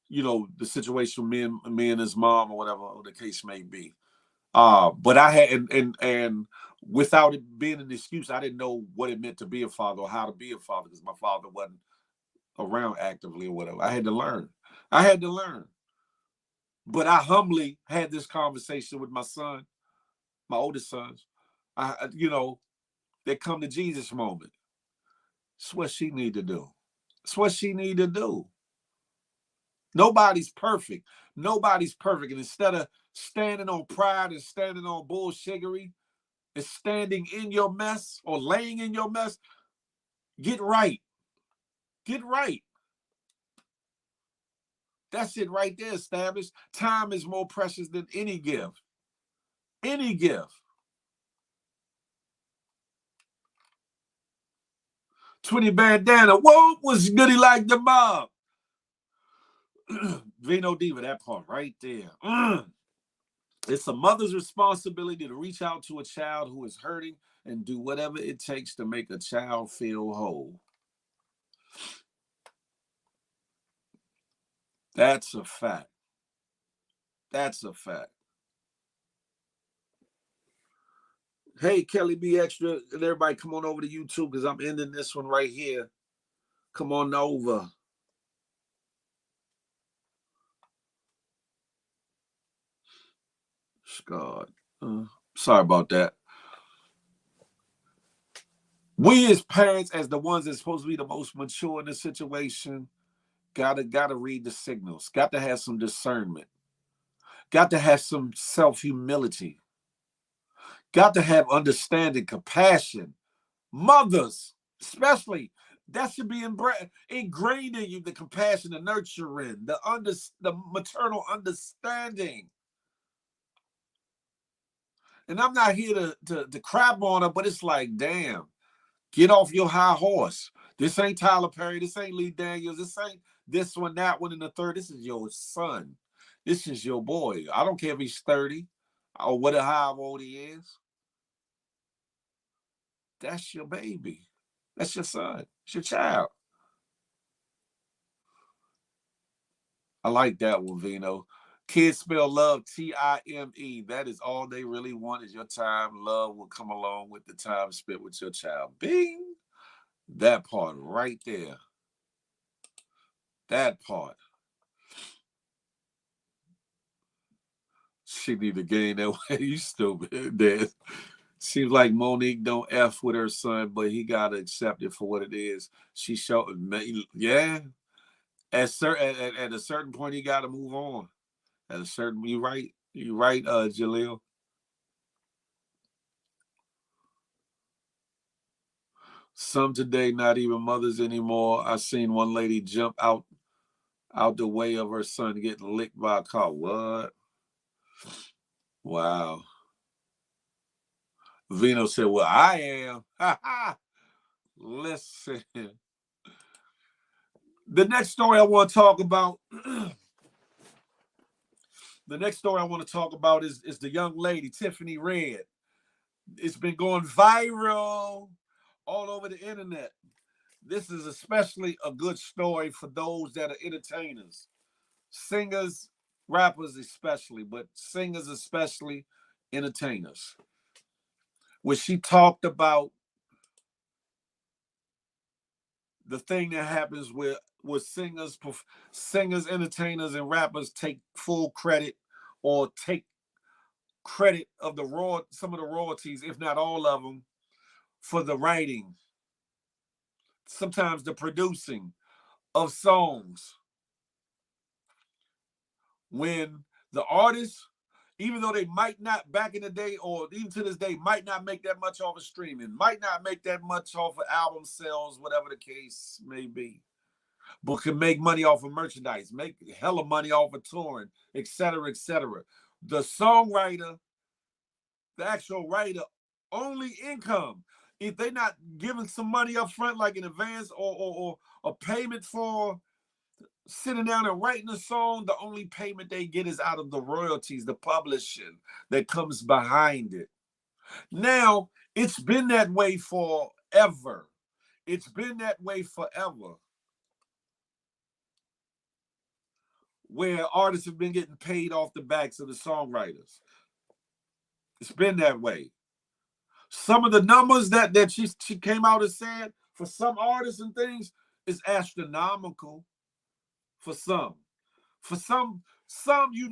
[SPEAKER 1] the situation with me and his mom or whatever the case may be. But I had and without it being an excuse, I didn't know what it meant to be a father or how to be a father because my father wasn't around actively or whatever. I had to learn. But I humbly had this conversation with my son, my oldest sons. They come to Jesus moment. It's what she need to do. It's what she need to do. Nobody's perfect. Nobody's perfect. And instead of standing on pride and standing on bullshiggery and standing in your mess or laying in your mess, get right. Get right. That's it right there, established. Time is more precious than any gift. Any gift. 20 bandana. What was goody like the mob? Vino Diva, that part right there. It's a mother's responsibility to reach out to a child who is hurting and do whatever it takes to make a child feel whole. That's a fact. That's a fact. Hey, Kelly B Extra, and everybody come on over to YouTube because I'm ending this one right here. Come on over. God. Sorry about that. We as parents, as the ones that's supposed to be the most mature in the situation, gotta read the signals. Got to have some discernment. Got to have some self-humility. Got to have understanding, compassion. Mothers, especially, that should be ingrained in you, the compassion, the nurturing, the maternal understanding. And I'm not here to crap on her, but it's like, damn, get off your high horse. This ain't Tyler Perry. This ain't Lee Daniels. This ain't this one, that one, and the third. This is your son. This is your boy. I don't care if he's 30 or however old he is. That's your baby. That's your son. It's your child. I like that one, Vino. Kids spell love Time. That is all they really want is your time. Love will come along with the time spent with your child. Bing. That part right there. That part. She need to gain that way. You stupid, Dad. Seems like Monique don't F with her son, but he gotta accept it for what it is. She showed, yeah. At a certain point, he gotta move on. At a certain, you right, Jaleel. Some today not even mothers anymore. I seen one lady jump out the way of her son getting licked by a car. What? Wow. Vino said, well, I am. Listen. The next story I want to talk about, is the young lady, Tiffany Red. It's been going viral all over the internet. This is especially a good story for those that are entertainers, singers, rappers especially, but singers especially, entertainers. Where she talked about the thing that happens with singers, entertainers, and rappers take full credit or take credit of some of the royalties, if not all of them, for the writing, sometimes the producing of songs. When the artists, even though they might not back in the day or even to this day, might not make that much off of streaming, might not make that much off of album sales, whatever the case may be, but can make money off of merchandise, make hella money off of touring, etc., etc. The songwriter, the actual writer, only income, if they're not giving some money up front, like in advance or a payment for sitting down and writing a song, the only payment they get is out of the royalties, the publishing that comes behind it. Now, it's been that way forever. It's been that way forever, where artists have been getting paid off the backs of the songwriters. It's been that way. Some of the numbers that she came out and said for some artists and things is astronomical. For some you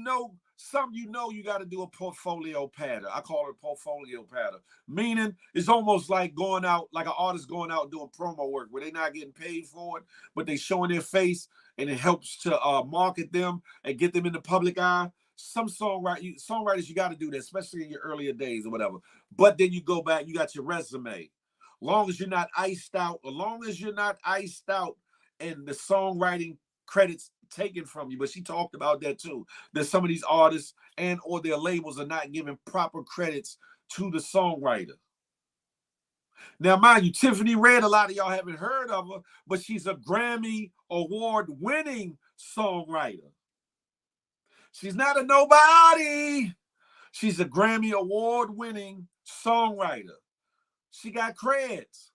[SPEAKER 1] got to do a portfolio pattern. I call it portfolio pattern, meaning it's almost like going out, like an artist going out doing promo work where they're not getting paid for it, but they showing their face and it helps to market them and get them in the public eye. Some songwriters, you got to do that, especially in your earlier days or whatever. But then you go back, you got your resume. Long as you're not iced out, and the songwriting credits taken from you. But she talked about that too, that some of these artists and or their labels are not giving proper credits to the songwriter. Now, mind you, Tiffany Red, a lot of y'all haven't heard of her, but she's a Grammy award-winning songwriter. She's not a nobody. She's a Grammy award-winning songwriter. She got creds,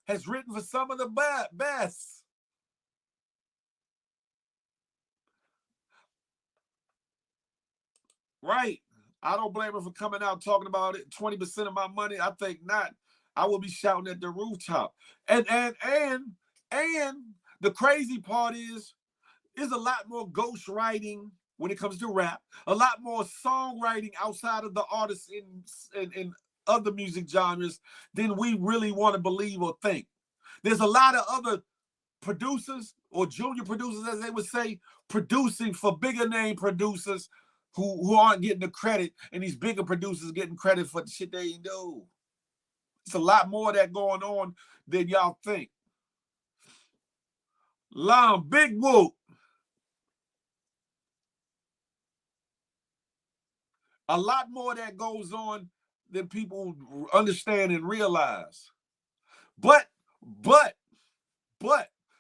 [SPEAKER 1] has written for some of the best. Right. I don't blame her for coming out talking about it. 20% of my money, I think not. I will be shouting at the rooftop. And the crazy part is a lot more ghostwriting when it comes to rap, a lot more songwriting outside of the artists in other music genres than we really want to believe or think. There's a lot of other producers or junior producers, as they would say, producing for bigger name producers who aren't getting the credit, and these bigger producers getting credit for the shit they do. It's a lot more of that going on than y'all think. Big whoop. A lot more that goes on than people understand and realize. But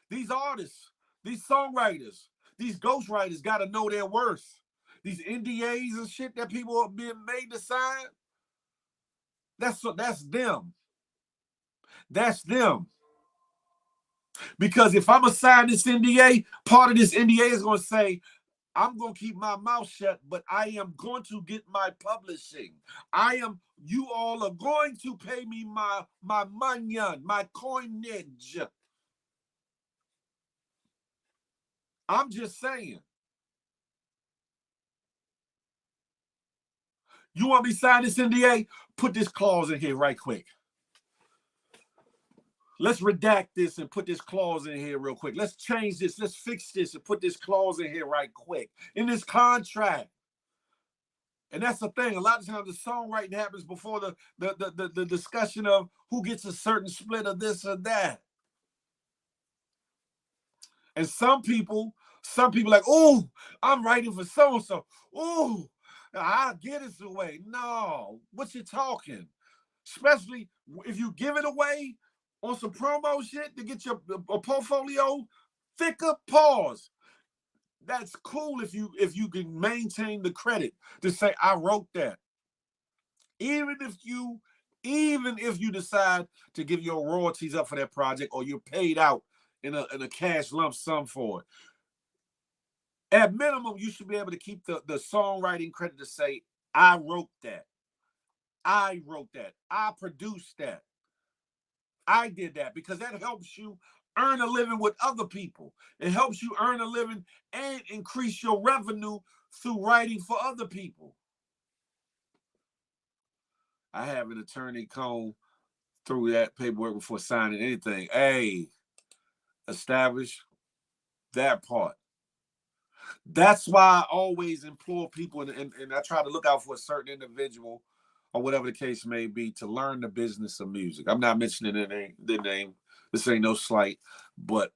[SPEAKER 1] these artists, these songwriters, these ghostwriters got to know their worth. These NDAs and shit that people are being made to sign, that's them. That's them. Because if I'm going to sign this NDA, part of this NDA is going to say, I'm going to keep my mouth shut, but I am going to get my publishing. You all are going to pay me my money, my coinage. I'm just saying. You want me to sign this NDA? Put this clause in here right quick. Let's redact this and put this clause in here real quick. Let's change this. Let's fix this and put this clause in here right quick. In this contract. And that's the thing. A lot of times the songwriting happens before the discussion of who gets a certain split of this or that. And some people like, oh, I'm writing for so-and-so. Oh, I'll get it away. No, what you talking? Especially if you give it away on some promo shit to get your a portfolio, Thicker pause. That's cool if you can maintain the credit to say I wrote that. Even if you decide to give your royalties up for that project, or you're paid out in a cash lump sum for it. At minimum, you should be able to keep the songwriting credit to say, I wrote that. I wrote that. I produced that. I did that, because that helps you earn a living with other people. It helps you earn a living and increase your revenue through writing for other people. I have an attorney comb through that paperwork before signing anything. Hey, establish that part. That's why I always implore people, and I try to look out for a certain individual or whatever the case may be, to learn the business of music. I'm not mentioning their name. This ain't no slight, but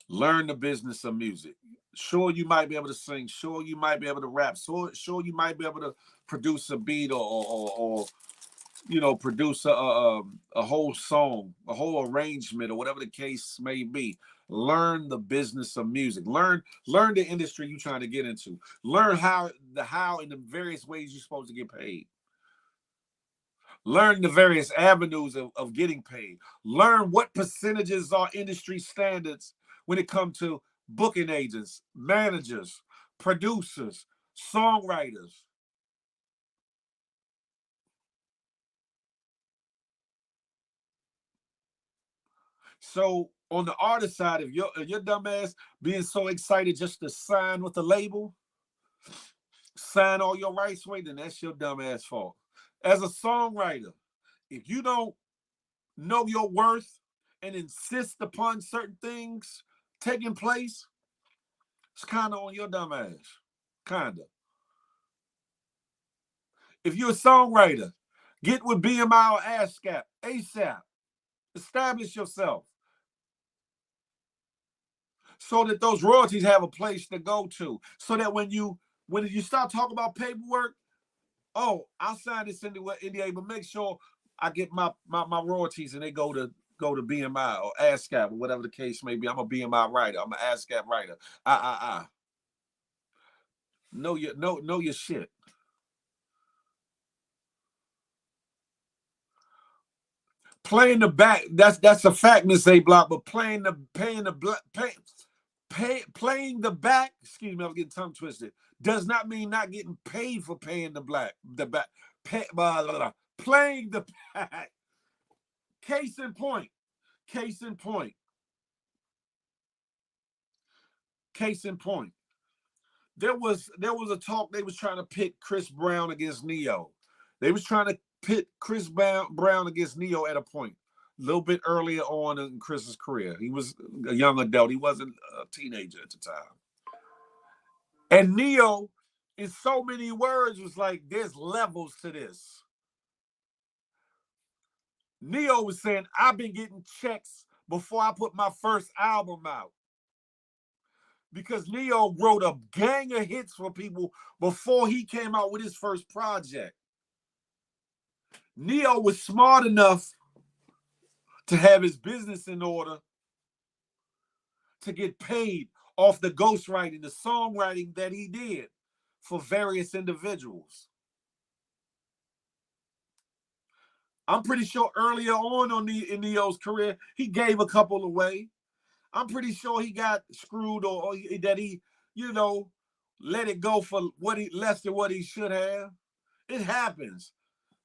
[SPEAKER 1] learn the business of music. Sure, you might be able to sing. Sure, you might be able to rap. Sure, you might be able to produce a beat, or produce a whole song, a whole arrangement, or whatever the case may be. Learn the business of music. Learn the industry you're trying to get into. Learn how and the various ways you're supposed to get paid. Learn the various avenues of getting paid. Learn what percentages are industry standards when it comes to booking agents, managers, producers, songwriters. So on the artist side, if your dumb ass being so excited just to sign with the label, sign all your rights away, then that's your dumb ass fault. As a songwriter, if you don't know your worth and insist upon certain things taking place, it's kind of on your dumb ass. Kind of. If you're a songwriter, get with BMI or ASCAP ASAP. Establish yourself so that those royalties have a place to go to. So that when you start talking about paperwork, oh, I'll sign this NDA, but make sure I get my royalties and they go to BMI or ASCAP or whatever the case may be. I'm a BMI writer. I'm an ASCAP writer. Know your shit. Playing the back, that's a fact, Miss A Block. But playing the back, excuse me, I'm getting tongue twisted, does not mean not getting paid for paying the back. Playing the back. Case in point. There was a talk. They was trying to pit Chris Brown against Neo. They was trying to pit Chris Brown against Neo at a point, a little bit earlier on in Chris's career. He was a young adult. He wasn't a teenager at the time. And Neo, in so many words, was like, there's levels to this. Neo was saying, I've been getting checks before I put my first album out. Because Neo wrote a gang of hits for people before he came out with his first project. Neo was smart enough to have his business in order to get paid off the ghostwriting, the songwriting that he did for various individuals. I'm pretty sure earlier on in Neo's career, he gave a couple away. I'm pretty sure he got screwed, or that he, let it go for less than what he should have. It happens.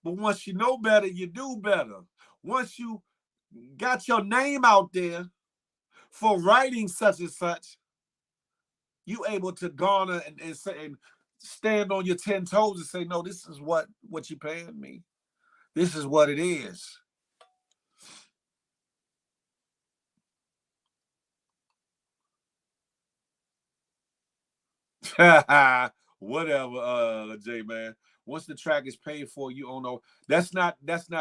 [SPEAKER 1] But once you know better, you do better. Once you got your name out there for writing such and such, you able to garner and stand on your 10 toes and say, no, this is what you paying me. This is what it is. Whatever, J man. Once the track is paid for, you don't know. That's not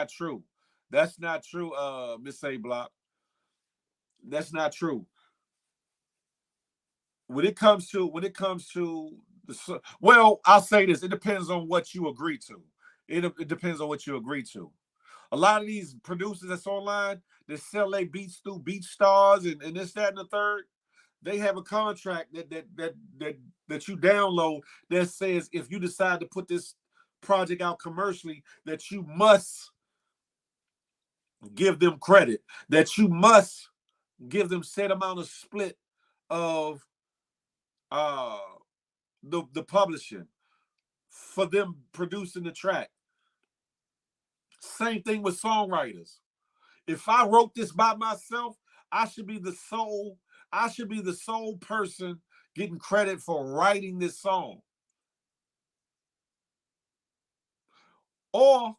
[SPEAKER 1] true. That's not true, Miss A Block. That's not true. When it comes to well, I'll say this: it depends on what you agree to. It depends on what you agree to. A lot of these producers that's online that sell their beats through BeatStars and this, that, and the third, they have a contract that you download that says if you decide to put this project out commercially, that you must give them credit, that you must give them set amount of split of the publishing for them producing the track. Same thing with songwriters. If I wrote this by myself, I should be the sole person getting credit for writing this song. Or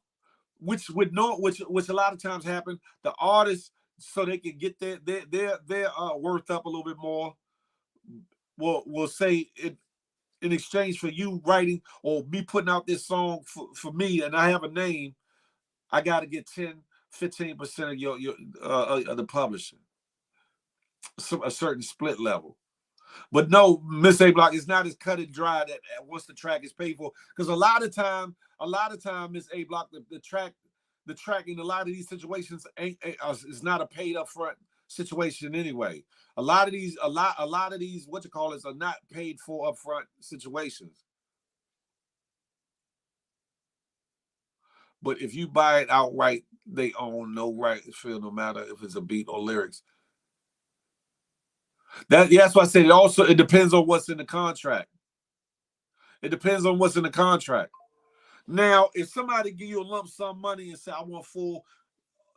[SPEAKER 1] which a lot of times happen, the artists, so they can get their worth up a little bit more, will say it in exchange for you writing or me putting out this song for me, and I have a name, I got to get 10-15% of your of the publishing, a certain split level. But no, Miss A Block, it's not as cut and dry that once the track is paid for, because a lot of time, Miss A Block, the track in a lot of these situations is not a paid upfront situation anyway. A lot of these what you call it are not paid for upfront situations. But if you buy it outright, they own no right to feel, no matter if it's a beat or lyrics. That's why I said it depends on what's in the contract. It depends on what's in the contract. Now, if somebody give you a lump sum money and say, I want full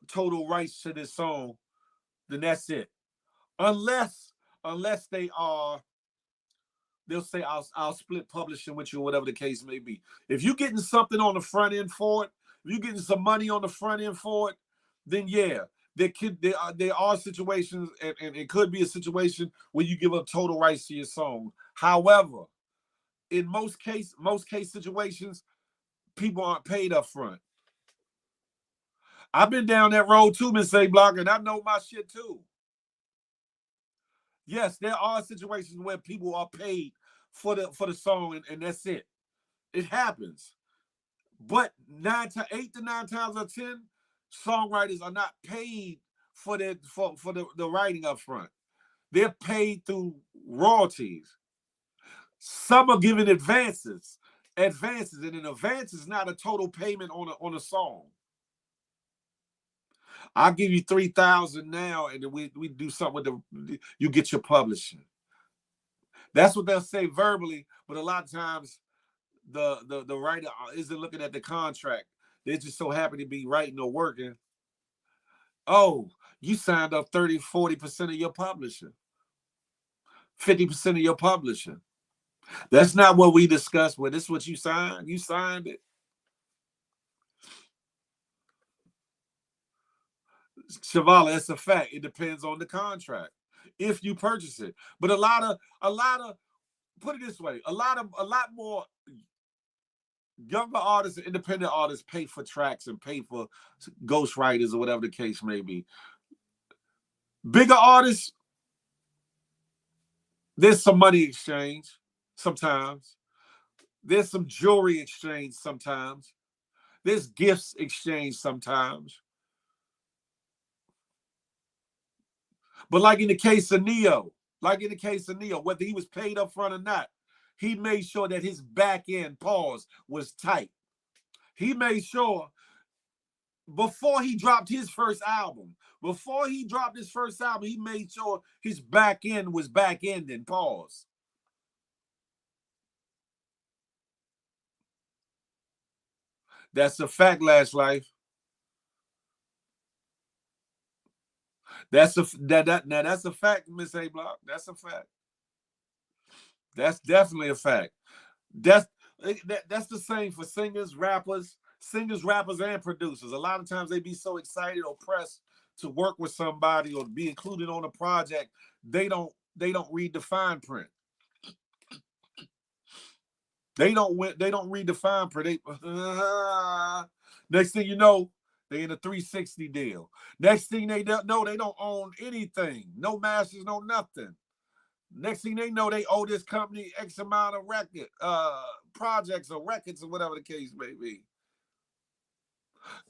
[SPEAKER 1] total rights to this song, then that's it. Unless they'll say, I'll split publishing with you, or whatever the case may be. If you're getting something on the front end for it, if you're getting some money on the front end for it, then yeah, there are situations, and it could be a situation where you give up total rights to your song. However, in most case situations, people aren't paid up front. I've been down that road too, Miss A Block, and I know my shit too. Yes, there are situations where people are paid for the song, and that's it. It happens. But 8 to 9 times out of 10, songwriters are not paid for the writing up front. They're paid through royalties. Some are given advances, and an advance is not a total payment on a song. I'll give you $3,000 now, and then we do something with you get your publishing. That's what they'll say verbally, but a lot of times the writer isn't looking at the contract. They just so happy to be writing or working. Oh, you signed up 30-40% of your publishing, 50% of your publishing. That's not what we discussed. Well, this is what you signed. You signed it. Shavala, it's a fact. It depends on the contract if you purchase it. But a lot of put it this way, a lot more younger artists and independent artists pay for tracks and pay for ghostwriters or whatever the case may be. Bigger artists, there's some money exchange sometimes. There's some jewelry exchange sometimes. There's gifts exchange sometimes. But like in the case of Neo, whether he was paid up front or not, he made sure that his back end was tight. He made sure before he dropped his first album, he made sure his back end was back ending. Pause. That's a fact, Last Life. That's a fact, Miss A Block. That's a fact. That's definitely a fact. That's the same for singers, rappers, and producers. A lot of times they be so excited or pressed to work with somebody or be included on a project, they don't read the fine print. They don't read the fine print. Next thing you know, they in a 360 deal. Next thing they know, they don't own anything. No masters, no nothing. Next thing they know, they owe this company X amount of projects or records or whatever the case may be.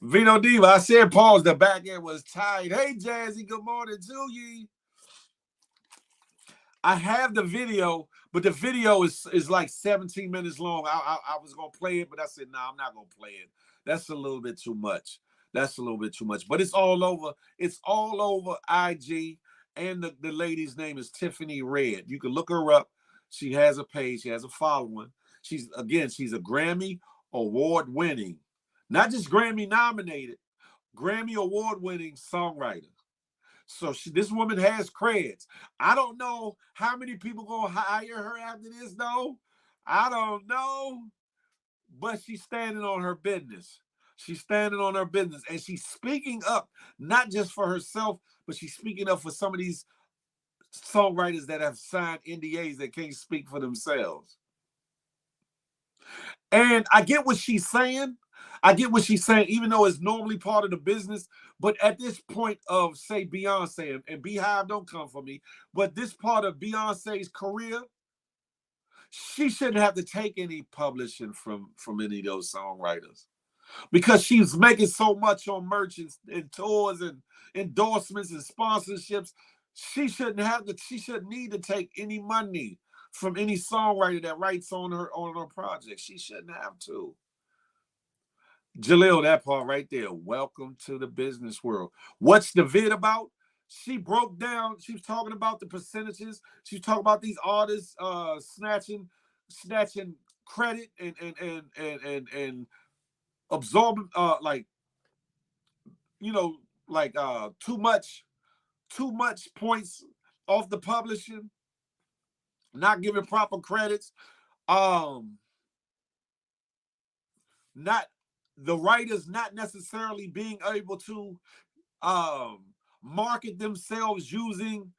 [SPEAKER 1] Vino Diva, I said pause, the back end was tight. Hey, Jazzy, good morning to you. I have the video, but the video is like 17 minutes long. I was gonna play it, but I said, no, I'm not gonna play it. That's a little bit too much. That's a little bit too much. But it's all over. It's all over IG. And the lady's name is Tiffany Red. You can look her up. She has a page. She has a following. She's a Grammy award winning, not just Grammy nominated, Grammy award winning songwriter. So this woman has creds. I don't know how many people gonna hire her after this, though. I don't know, but she's standing on her business. She's standing on her business, and she's speaking up not just for herself, but she's speaking up for some of these songwriters that have signed NDAs that can't speak for themselves. And I get what she's saying. I get what she's saying, even though it's normally part of the business. But at this point of, say, Beyonce, and Beehive, don't come for me, but this part of Beyonce's career, she shouldn't have to take any publishing from any of those songwriters, because she's making so much on merch and tours and endorsements and sponsorships. She shouldn't need to take any money from any songwriter that writes on her project. She shouldn't have to. Jaleel, that part right there. Welcome to the business world. What's the vid about? She broke down. She was talking about the percentages. She was talking about these artists snatching credit and absorbing too much points off the publishing, not giving proper credits, not the writers not necessarily being able to market themselves using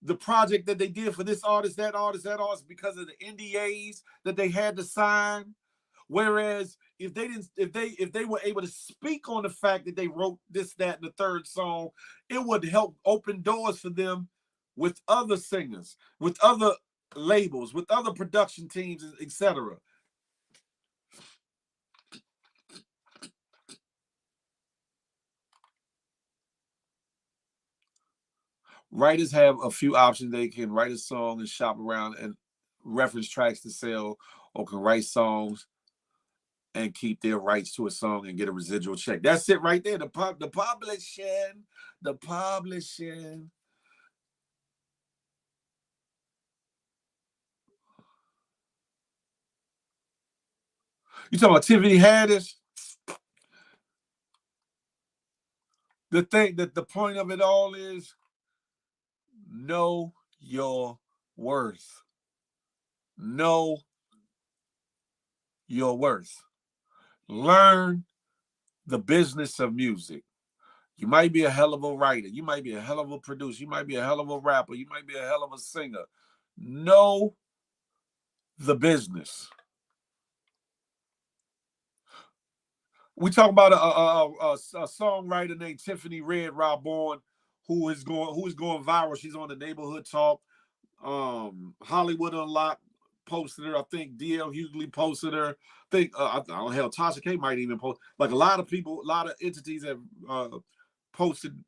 [SPEAKER 1] the project that they did for this artist, that artist, because of the NDAs that they had to sign. Whereas if they were able to speak on the fact that they wrote this, that, and the third song, it would help open doors for them with other singers, with other labels, with other production teams, etc. Writers have a few options. They can write a song and shop around and reference tracks to sell, or can write songs and keep their rights to a song and get a residual check. That's it right there. The publishing. You talking about Tiffany Haddish? The point of it all is know your worth. Know your worth. Learn the business of music. You might be a hell of a writer. You might be a hell of a producer. You might be a hell of a rapper. You might be a hell of a singer. Know the business. We talk about a songwriter named Tiffany Red Robborn, who is going viral. She's on the Neighborhood Talk. Hollywood Unlocked posted her. I think DL Hughley posted her. I think hell, Tasha K might even post. Like a lot of people, a lot of entities have posted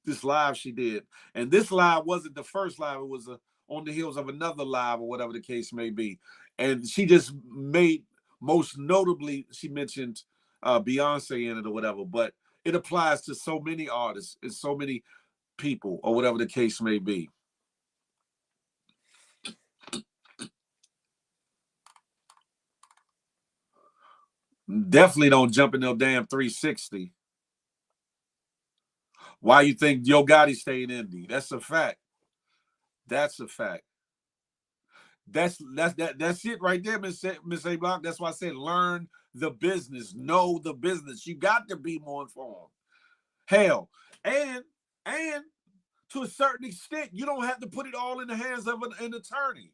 [SPEAKER 1] this live she did. And this live wasn't the first live. It was on the heels of another live, or whatever the case may be. And she just made, most notably, she mentioned Beyonce in it or whatever, but it applies to so many artists and so many people, or whatever the case may be. Definitely don't jump in no damn 360. Why you think Yo Gotti stayed in indie? That's a fact. That's a fact. That's it right there, Miss A Block. That's why I said learn the business, know the business. You got to be more informed. Hell, and to a certain extent, you don't have to put it all in the hands of an attorney.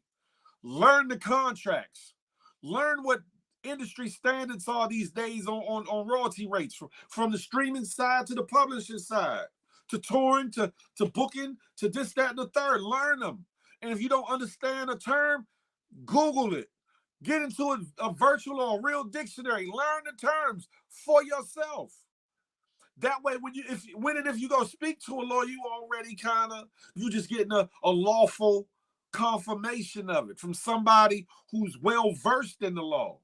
[SPEAKER 1] Learn the contracts. Learn what industry standards are these days on royalty rates, from the streaming side to the publishing side, to touring, to booking, to this, that, and the third. Learn them. And if you don't understand a term, Google it. Get into a virtual or a real dictionary. Learn the terms for yourself. That way, if you go speak to a lawyer, you already you just getting a lawful confirmation of it from somebody who's well versed in the law.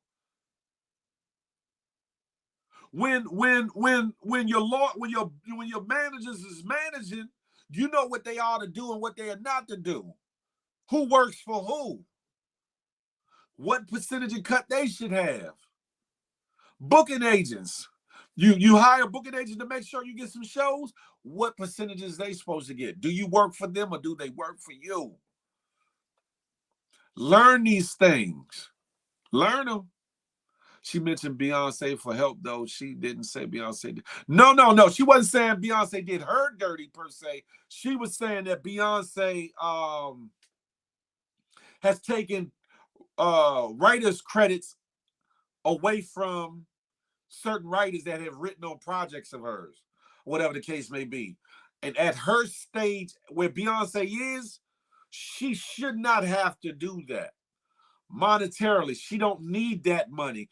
[SPEAKER 1] When your managers is managing, you know what they are to do and what they are not to do. Who works for who? What percentage of cut they should have. Booking agents. You hire booking agents to make sure you get some shows. What percentages they supposed to get? Do you work for them or do they work for you? Learn these things. Learn them. She mentioned Beyonce for help, though. She didn't say Beyonce did. No. She wasn't saying Beyonce did her dirty per se. She was saying that Beyonce has taken writers' credits away from certain writers that have written on projects of hers, whatever the case may be. And at her stage where Beyonce is, she should not have to do that. Monetarily, she don't need that money,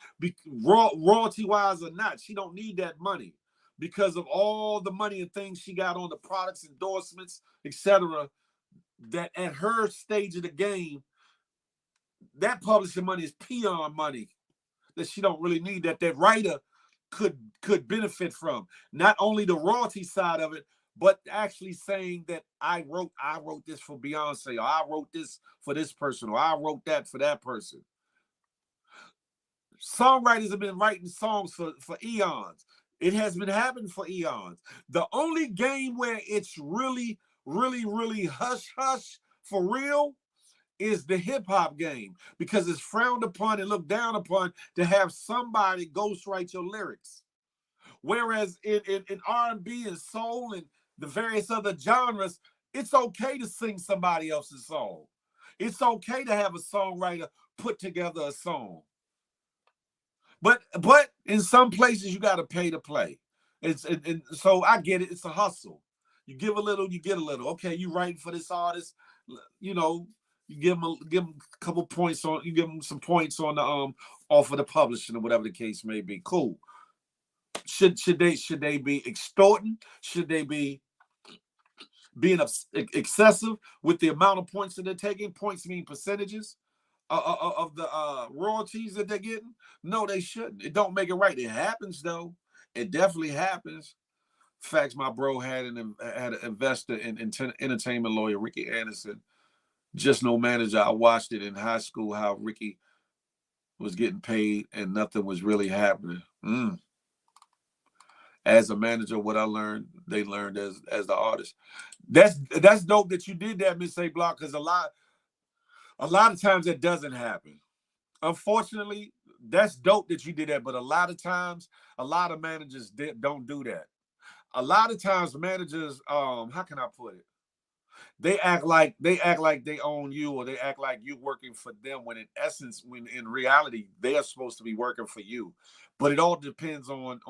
[SPEAKER 1] royalty wise or not. She don't need that money because of all the money and things she got on the products, endorsements, etc. That at her stage of the game, that publishing money is peon money that she don't really need, that writer could benefit from. Not only the royalty side of it, but actually saying that I wrote this for Beyonce, or I wrote this for this person, or I wrote that for that person. Songwriters have been writing songs for eons. It has been happening for eons. The only game where it's really hush for real is the hip-hop game, because it's frowned upon and looked down upon to have somebody ghostwrite your lyrics. Whereas in R&B and soul and the various other genres, it's okay to sing somebody else's song. It's okay to have a songwriter put together a song. But in some places you got to pay to play. So I get it. It's a hustle. You give a little, you get a little. Okay, you writing for this artist, you know, you give them a couple points on, you give them some points on the off of the publishing or whatever the case may be. Cool. Should they be extorting? Should they be being excessive with the amount of points that they're taking? Points mean percentages of the royalties that they're getting. No, they shouldn't. It don't make it right. It happens though. It definitely happens. Facts. My bro had an investor in entertainment lawyer Ricky Anderson. Just no manager. I watched it in high school how Ricky was getting paid and nothing was really happening. As a manager, what I learned, they learned as the artist. That's dope that you did that, Miss A Block, because a lot of times that doesn't happen. Unfortunately, that's dope that you did that, but a lot of times, a lot of managers don't do that. A lot of times managers, how can I put it? They act like they own you, or they act like you're working for them, when in essence, when in reality, they are supposed to be working for you. But it all depends on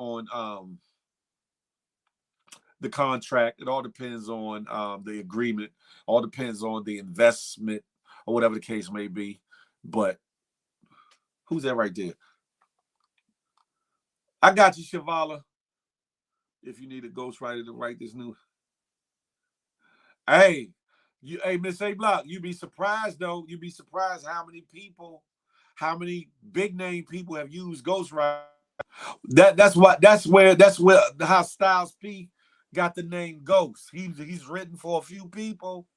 [SPEAKER 1] the contract. It all depends on the agreement. All depends on the investment or whatever the case may be. But who's that right there? I got you, Shavala. If you need a ghostwriter to write this new. Hey, Miss A Block, you'd be surprised though. You'd be surprised how many big name people have used ghostwriter. That's where how Styles P got the name Ghost. He's written for a few people.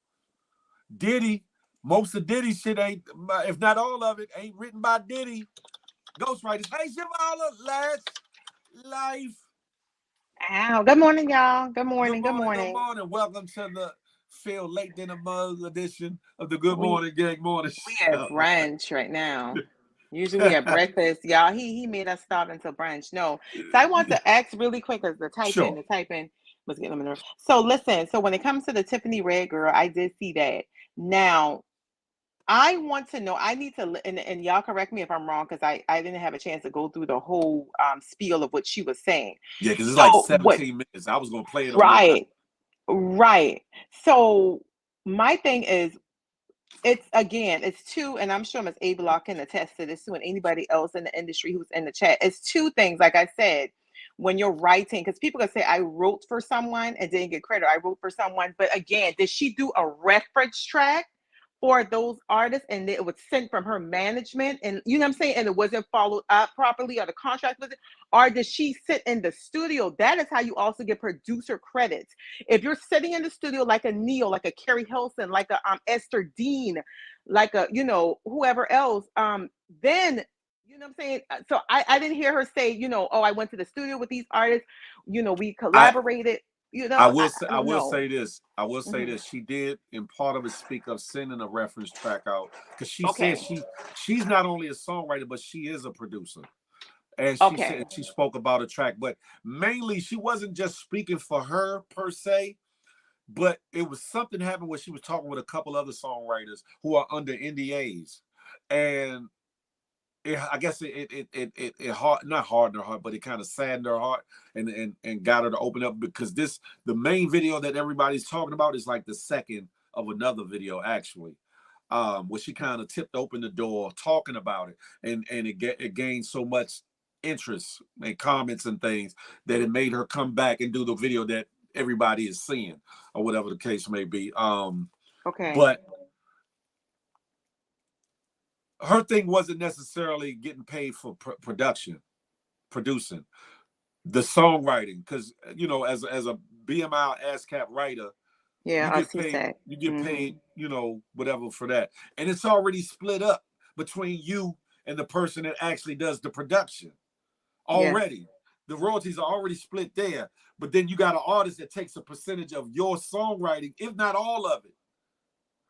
[SPEAKER 1] Diddy, most of Diddy shit ain't, if not all of it, ain't written by Diddy. Ghostwriters. Hey, Shavala, let's life.
[SPEAKER 4] Ow. Good morning, y'all. Good morning.
[SPEAKER 1] Good morning. Welcome to the Feel Late in the Mug edition of the Good Morning Gang Morning
[SPEAKER 4] We
[SPEAKER 1] Show.
[SPEAKER 4] at brunch right now. Usually we at breakfast, y'all. He made us stop until brunch. No, so I want to ask really quick, because the typing was getting on my nerves. So listen. So when it comes to the Tiffany Red girl, I did see that. Now, I want to know. I need to, and y'all correct me if I'm wrong, because I didn't have a chance to go through the whole spiel of what she was saying.
[SPEAKER 1] Yeah, because it's like 17 minutes. I was gonna play it.
[SPEAKER 4] Right. So my thing is, it's two, and I'm sure Ms. A Block can attest to this too, and anybody else in the industry who's in the chat. It's two things, like I said, when you're writing, because people can say I wrote for someone and didn't get credit. I wrote for someone, but again, did she do a reference track for those artists and it was sent from her management and you know what I'm saying, and it wasn't followed up properly or the contract was it, or did she sit in the studio? That is how you also get producer credits. If you're sitting in the studio like a Neil, like a Carrie Hilson, like a Esther Dean, like a, you know, whoever else, then you know what I'm saying? So I didn't hear her say, you know, oh, I went to the studio with these artists, you know, we collaborated. You know,
[SPEAKER 1] I
[SPEAKER 4] don't
[SPEAKER 1] will
[SPEAKER 4] know.
[SPEAKER 1] say this. I will say
[SPEAKER 4] Mhm.
[SPEAKER 1] this. She did in part of it speak of sending a reference track out because she said
[SPEAKER 4] Okay.
[SPEAKER 1] she's not only a songwriter, but she is a producer. And she said
[SPEAKER 4] Okay.
[SPEAKER 1] she spoke about a track, but mainly she wasn't just speaking for her per se, but it was something happened where she was talking with a couple other songwriters who are under NDAs. And I guess it hard, not hardened her heart, but it kind of saddened her heart and got her to open up because the main video that everybody's talking about is like the second of another video actually, where she kind of tipped open the door talking about it and it gained so much interest and comments and things that it made her come back and do the video that everybody is seeing or whatever the case may be.
[SPEAKER 4] Okay.
[SPEAKER 1] But her thing wasn't necessarily getting paid for producing the songwriting, because you know, as a BMI ASCAP writer,
[SPEAKER 4] Yeah,
[SPEAKER 1] you
[SPEAKER 4] I
[SPEAKER 1] get
[SPEAKER 4] see
[SPEAKER 1] paid,
[SPEAKER 4] that. Mm-hmm.
[SPEAKER 1] you know, whatever for that, and it's already split up between you and the person that actually does the production.
[SPEAKER 4] Yes.
[SPEAKER 1] Already, the royalties are already split there, but then you got an artist that takes a percentage of your songwriting, if not all of it,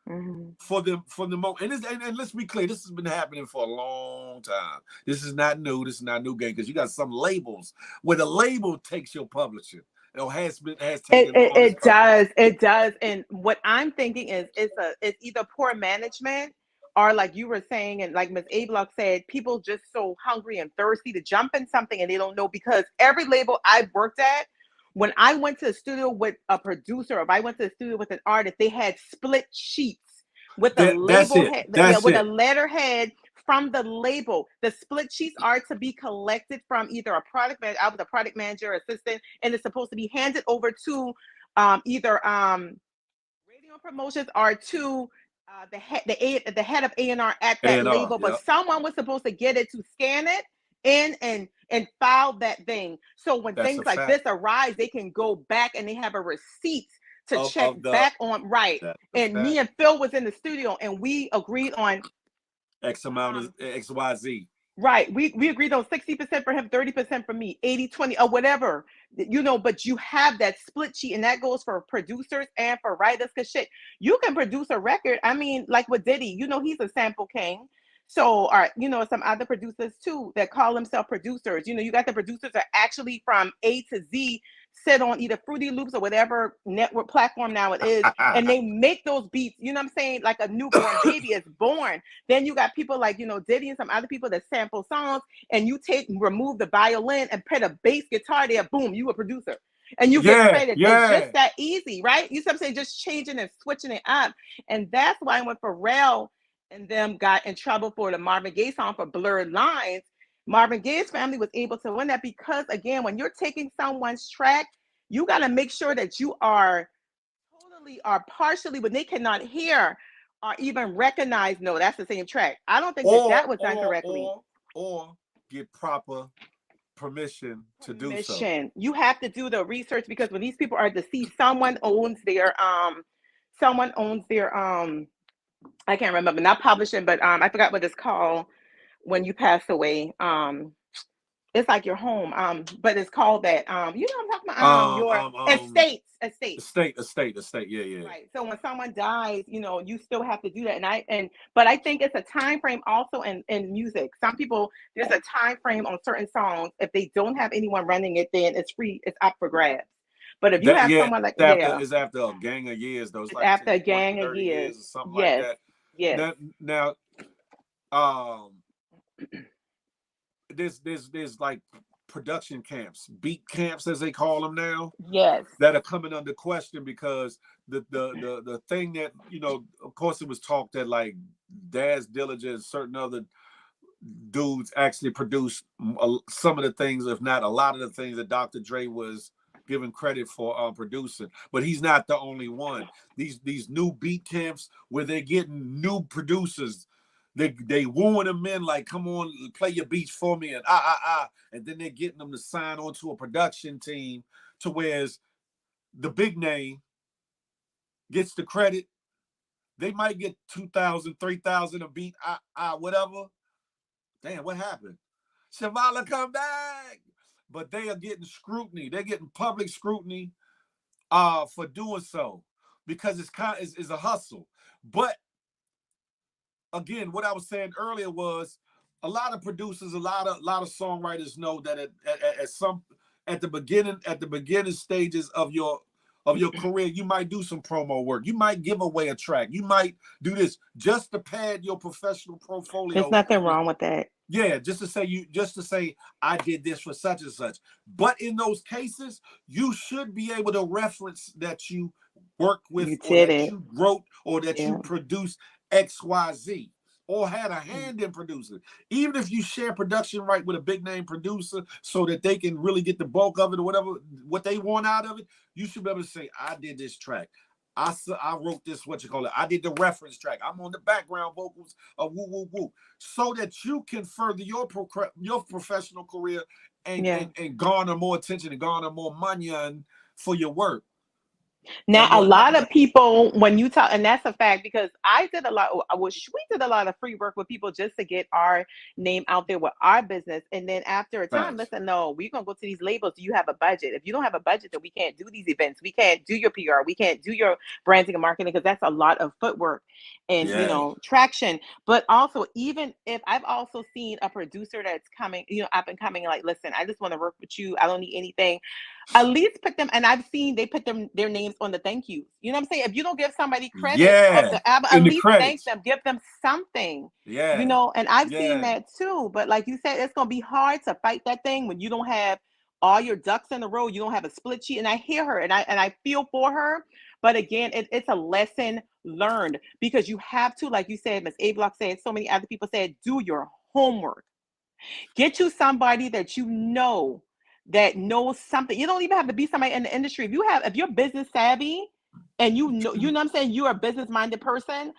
[SPEAKER 4] Mm-hmm.
[SPEAKER 1] for the moment. And let's be clear, this has been happening for a long time. This is not new. This is not a new game because you got some labels where the label takes your publishing. Or has taken
[SPEAKER 4] It does. And what I'm thinking is it's either poor management or like you were saying, and like Ms. Ablock said, people just so hungry and thirsty to jump in something and they don't know, because every label I've worked at, when I went to the studio with a producer, or if I went to the studio with an artist, they had split sheets with a
[SPEAKER 1] that's
[SPEAKER 4] label
[SPEAKER 1] it.
[SPEAKER 4] head, yeah,
[SPEAKER 1] That's
[SPEAKER 4] with a
[SPEAKER 1] it.
[SPEAKER 4] letterhead from the label. The split sheets are to be collected from either a product manager, I was a product manager, assistant, and it's supposed to be handed over to either radio promotions or to the head of A&R at that
[SPEAKER 1] A&R.
[SPEAKER 4] label. But
[SPEAKER 1] Yep.
[SPEAKER 4] someone was supposed to get it to scan it in and file that thing. So when
[SPEAKER 1] That's a
[SPEAKER 4] things like this
[SPEAKER 1] fact.
[SPEAKER 4] arise, they can go back and they have a receipt to check
[SPEAKER 1] Of the
[SPEAKER 4] back on, right.
[SPEAKER 1] That's a
[SPEAKER 4] And me
[SPEAKER 1] fact.
[SPEAKER 4] and Phil was in the studio and we agreed on
[SPEAKER 1] X amount of XYZ.
[SPEAKER 4] right. We agreed on 60% for him, 30% for me, 80-20 or whatever. You know, but you have that split sheet, and that goes for producers and for writers. Cause shit, you can produce a record. I mean, like with Diddy, you know, he's a sample king. So, or you know, some other producers too that call themselves producers. You know, you got the producers that actually from A to Z sit on either Fruity Loops or whatever network platform now it is, and they make those beats. You know what I'm saying? Like a newborn baby is born. Then you got people like, you know, Diddy and some other people that sample songs, and you remove the violin and put a bass guitar there, boom, you a producer. And you get
[SPEAKER 1] Yeah,
[SPEAKER 4] credit. It's
[SPEAKER 1] yeah.
[SPEAKER 4] just that easy, right? You see what I'm saying? Just changing and switching it up. And that's why when Pharrell and them got in trouble for the Marvin Gaye song for Blurred Lines, Marvin Gaye's family was able to win that because, again, when you're taking someone's track, you got to make sure that you are totally or partially, when they cannot hear or even recognize, no, that's the same track. I don't think that
[SPEAKER 1] Or
[SPEAKER 4] that was done correctly.
[SPEAKER 1] get proper permission to do so.
[SPEAKER 4] Permission. You have to do the research, because when these people are deceased, someone owns their I can't remember, not publishing, but I forgot what it's called when you pass away. It's like your home, but it's called that. You know what I'm talking about? Your estates.
[SPEAKER 1] Estate. Yeah, yeah.
[SPEAKER 4] Right. So when someone dies, you know, you still have to do that. But I think it's a time frame also in music. Some people, there's a time frame on certain songs. If they don't have anyone running it, then it's free, it's up for grabs. But if you
[SPEAKER 1] That
[SPEAKER 4] have
[SPEAKER 1] yeah,
[SPEAKER 4] someone like,
[SPEAKER 1] after
[SPEAKER 4] yeah,
[SPEAKER 1] is after a gang of years, though. It's
[SPEAKER 4] it's
[SPEAKER 1] like
[SPEAKER 4] after
[SPEAKER 1] 10,
[SPEAKER 4] a
[SPEAKER 1] 20,
[SPEAKER 4] gang of
[SPEAKER 1] 30
[SPEAKER 4] years.
[SPEAKER 1] years or something like
[SPEAKER 4] Yes.
[SPEAKER 1] that.
[SPEAKER 4] Yes.
[SPEAKER 1] Now um there's like production camps, beat camps as they call them now,
[SPEAKER 4] Yes.
[SPEAKER 1] that are coming under question because the thing that, you know, of course it was talked that like Daz Dillinger and certain other dudes actually produced some of the things, if not a lot of the things that Dr. Dre was giving credit for producing, but he's not the only one. These new beat camps where they're getting new producers, they wooing them in like, come on, play your beats for me, and and then they're getting them to sign on to a production team to whereas the big name gets the credit. They might get 2,000, 3,000 a beat, whatever. Damn, what happened? Shavala, come back. But they are getting scrutiny. They're getting public scrutiny for doing so because it's a hustle. But again, what I was saying earlier was a lot of producers, a lot of songwriters know that at the beginning stages of your career, you might do some promo work. You might give away a track. You might do this just to pad your professional portfolio.
[SPEAKER 4] There's nothing wrong with that.
[SPEAKER 1] Yeah, just to say I did this for such and such. But in those cases, you should be able to reference that you worked with, you wrote, or that you produced XYZ, or had a hand in producing. Even if you share production right with a big name producer so that they can really get the bulk of it or whatever, what they want out of it, you should be able to say, I did this track. I wrote this, I did the reference track. I'm on the background vocals of woo, woo, woo. So that you can further your professional career and garner more attention and garner more money for your work.
[SPEAKER 4] Now, a lot of people, when you talk, and that's a fact, because I did a lot, we did a lot of free work with people just to get our name out there with our business. And then after a time, listen, no, we're going to go to these labels. Do you have a budget? If you don't have a budget, then we can't do these events. We can't do your PR. We can't do your branding and marketing, because that's a lot of footwork and, traction. But also, even if I've also seen a producer that's coming, up and coming, like, listen, I just want to work with you. I don't need anything. At least put them, and I've seen they put their names on the thank yous. You know what I'm saying? If you don't give somebody credit of the album, at least thank them, give them something.
[SPEAKER 1] Yeah.
[SPEAKER 4] And I've seen that too. But like you said, it's gonna be hard to fight that thing when you don't have all your ducks in a row. You don't have a split sheet. And I hear her, and I feel for her. But again, it's a lesson learned, because you have to, like you said, Ms. A Block said, so many other people said, do your homework. Get you somebody that that knows something. You don't even have to be somebody in the industry. If you're business savvy and you know what I'm saying, you're a business-minded person,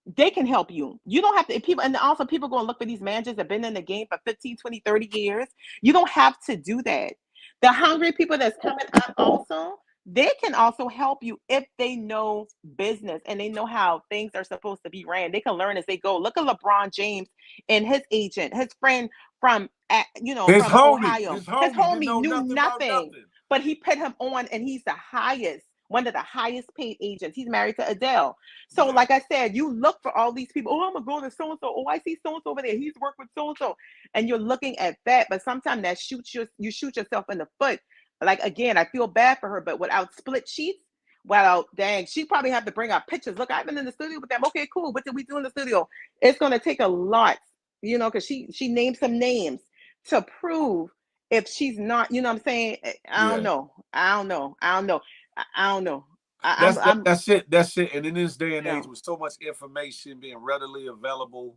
[SPEAKER 4] they can help you. You don't have to, and also people go and look for these managers that have been in the game for 15, 20, 30 years. You don't have to do that. The hungry people that's coming up also, they can also help you if they know business and they know how things are supposed to be ran. They can learn as they go. Look at LeBron James and his agent, his friend from Ohio. His homie knew nothing, but he put him on, and he's one of the highest paid agents. He's married to Adele. So like I said, you look for all these people. Oh, I'm gonna go to so-and-so. Oh, I see so-and-so over there. He's worked with so-and-so. And you're looking at that, but sometimes that you shoot yourself in the foot. Like, again, I feel bad for her, but without split sheets, dang, she probably have to bring out pictures. Look, I've been in the studio with them. Okay, cool. What did we do in the studio? It's going to take a lot, because she named some names to prove if she's not, what I'm saying? I don't know.
[SPEAKER 1] That's it. And in this day and age, with so much information being readily available,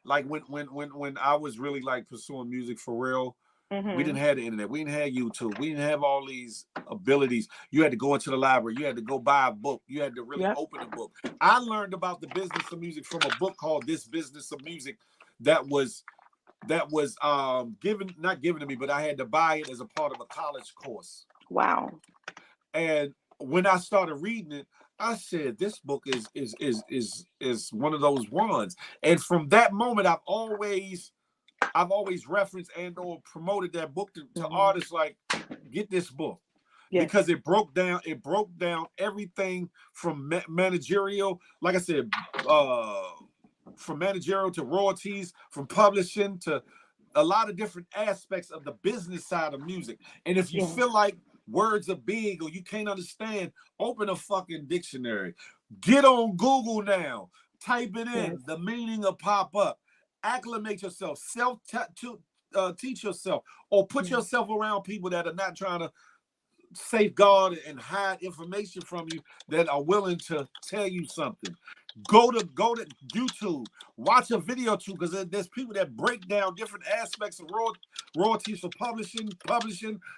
[SPEAKER 1] like when I was really like pursuing music for real, we didn't have the internet. We didn't have YouTube. We didn't have all these abilities. You had to go into the library. You had to go buy a book. You had to really open a book. I learned about the business of music from a book called This Business of Music that was not given to me, but I had to buy it as a part of a college course.
[SPEAKER 4] Wow.
[SPEAKER 1] And when I started reading it, I said, this book is one of those ones. And from that moment, I've always referenced and or promoted that book to artists, like, get this book. Because it broke down everything from managerial, like I said, from managerial to royalties, from publishing to a lot of different aspects of the business side of music. And if you feel like words are big or you can't understand, open a fucking dictionary. Get on Google now. Type it in. The meaning will pop up. Acclimate yourself. Teach yourself, or put yourself around people that are not trying to safeguard and hide information from you, that are willing to tell you something. Go to YouTube, watch a video too, because there's people that break down different aspects of royalties for publishing,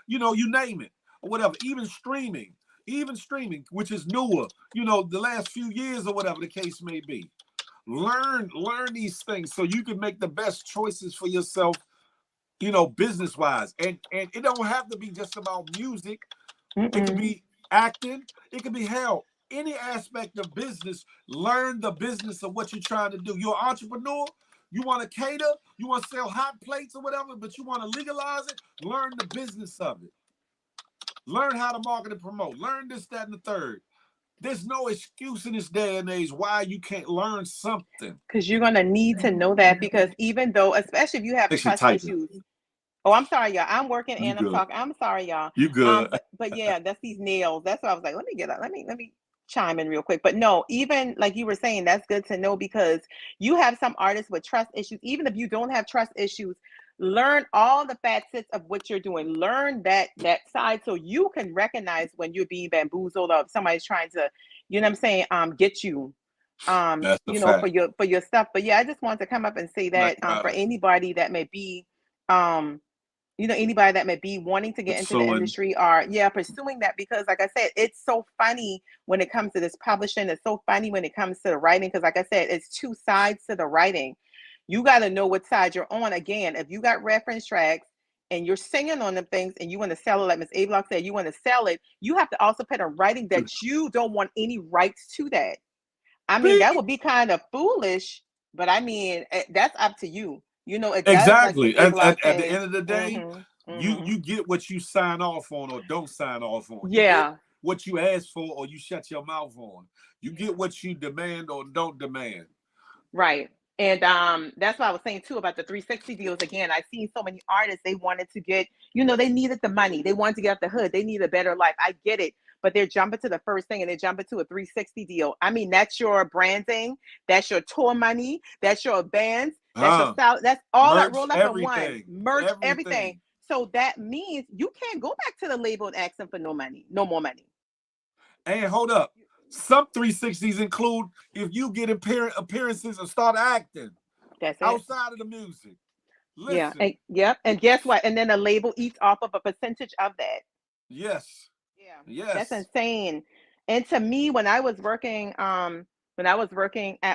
[SPEAKER 1] you know, you name it, or whatever. Even streaming, which is newer, you know, the last few years or whatever the case may be. Learn these things so you can make the best choices for yourself, you know, business wise. And it don't have to be just about music. It could be acting. It could be hell. Any aspect of business, learn the business of what you're trying to do. You're an entrepreneur. You want to cater. You want to sell hot plates or whatever, but you want to legalize it. Learn the business of it. Learn how to market and promote. Learn this, that, and the third. There's no excuse in this day and age why you can't learn something.
[SPEAKER 4] Because you're going to need to know that, because even though, especially if you have trust issues. Oh, I'm sorry, y'all. I'm working and I'm talking. I'm sorry, y'all.
[SPEAKER 1] You good.
[SPEAKER 4] But yeah, that's these nails. That's why I was like, let me get up. Let me chime in real quick. But no, even like you were saying, that's good to know, because you have some artists with trust issues. Even if you don't have trust issues, learn all the facets of what you're doing. Learn that side so you can recognize when you're being bamboozled or if somebody's trying to, you know what I'm saying, get you. You know, for your stuff. But yeah, I just want to come up and say that for anybody that may be you know, anybody that may be wanting to get into the industry or pursuing that, because like I said, it's so funny when it comes to this publishing. It's so funny when it comes to the writing, because like I said, it's two sides to the writing. You got to know what side you're on. Again, if you got reference tracks and you're singing on them things and you want to sell it, like Ms. Avlock said, you want to sell it, you have to also put in writing that you don't want any rights to that. I mean, that would be kind of foolish, but I mean, that's up to you. You know, it
[SPEAKER 1] exactly.
[SPEAKER 4] Does,
[SPEAKER 1] like at the end of the day, you get what you sign off on or don't sign off on. You get what you ask for or you shut your mouth on. You get what you demand or don't demand.
[SPEAKER 4] Right. And that's what I was saying too about the 360 deals. Again, I've seen so many artists, they wanted to get, you know, they needed the money. They wanted to get off the hood. They need a better life. I get it. But they're jumping to the first thing and they're jumping to a 360 deal. I mean, that's your branding. That's your tour money. That's your bands. That's your style. That's all that rolled up in one. Merch everything. So that means you can't go back to the label and ask them for no more money.
[SPEAKER 1] And hold up. Some 360s include if you get appearances and start acting.
[SPEAKER 4] That's it.
[SPEAKER 1] Outside of the music. Listen.
[SPEAKER 4] And guess what? And then the label eats off of a percentage of that.
[SPEAKER 1] Yes.
[SPEAKER 4] Yeah.
[SPEAKER 1] Yes.
[SPEAKER 4] That's insane. And to me, when I was working at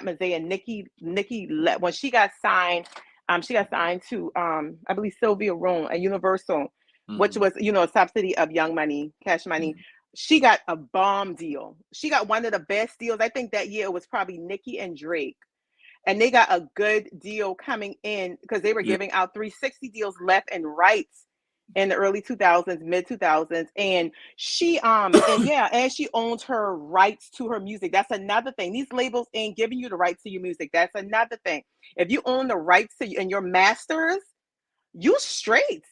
[SPEAKER 4] Mosaic, Nikki, when she got signed to I believe Sylvia Rome at Universal, which was, you know, a subsidy of Young Money, Cash Money. She got a bomb deal. She got one of the best deals. I think that year it was probably Nicki and Drake. And they got a good deal coming in because they were giving out 360 deals left and right in the early 2000s, mid 2000s. And she and she owns her rights to her music. That's another thing. These labels ain't giving you the rights to your music. That's another thing. If you own the rights to and your masters, you straight.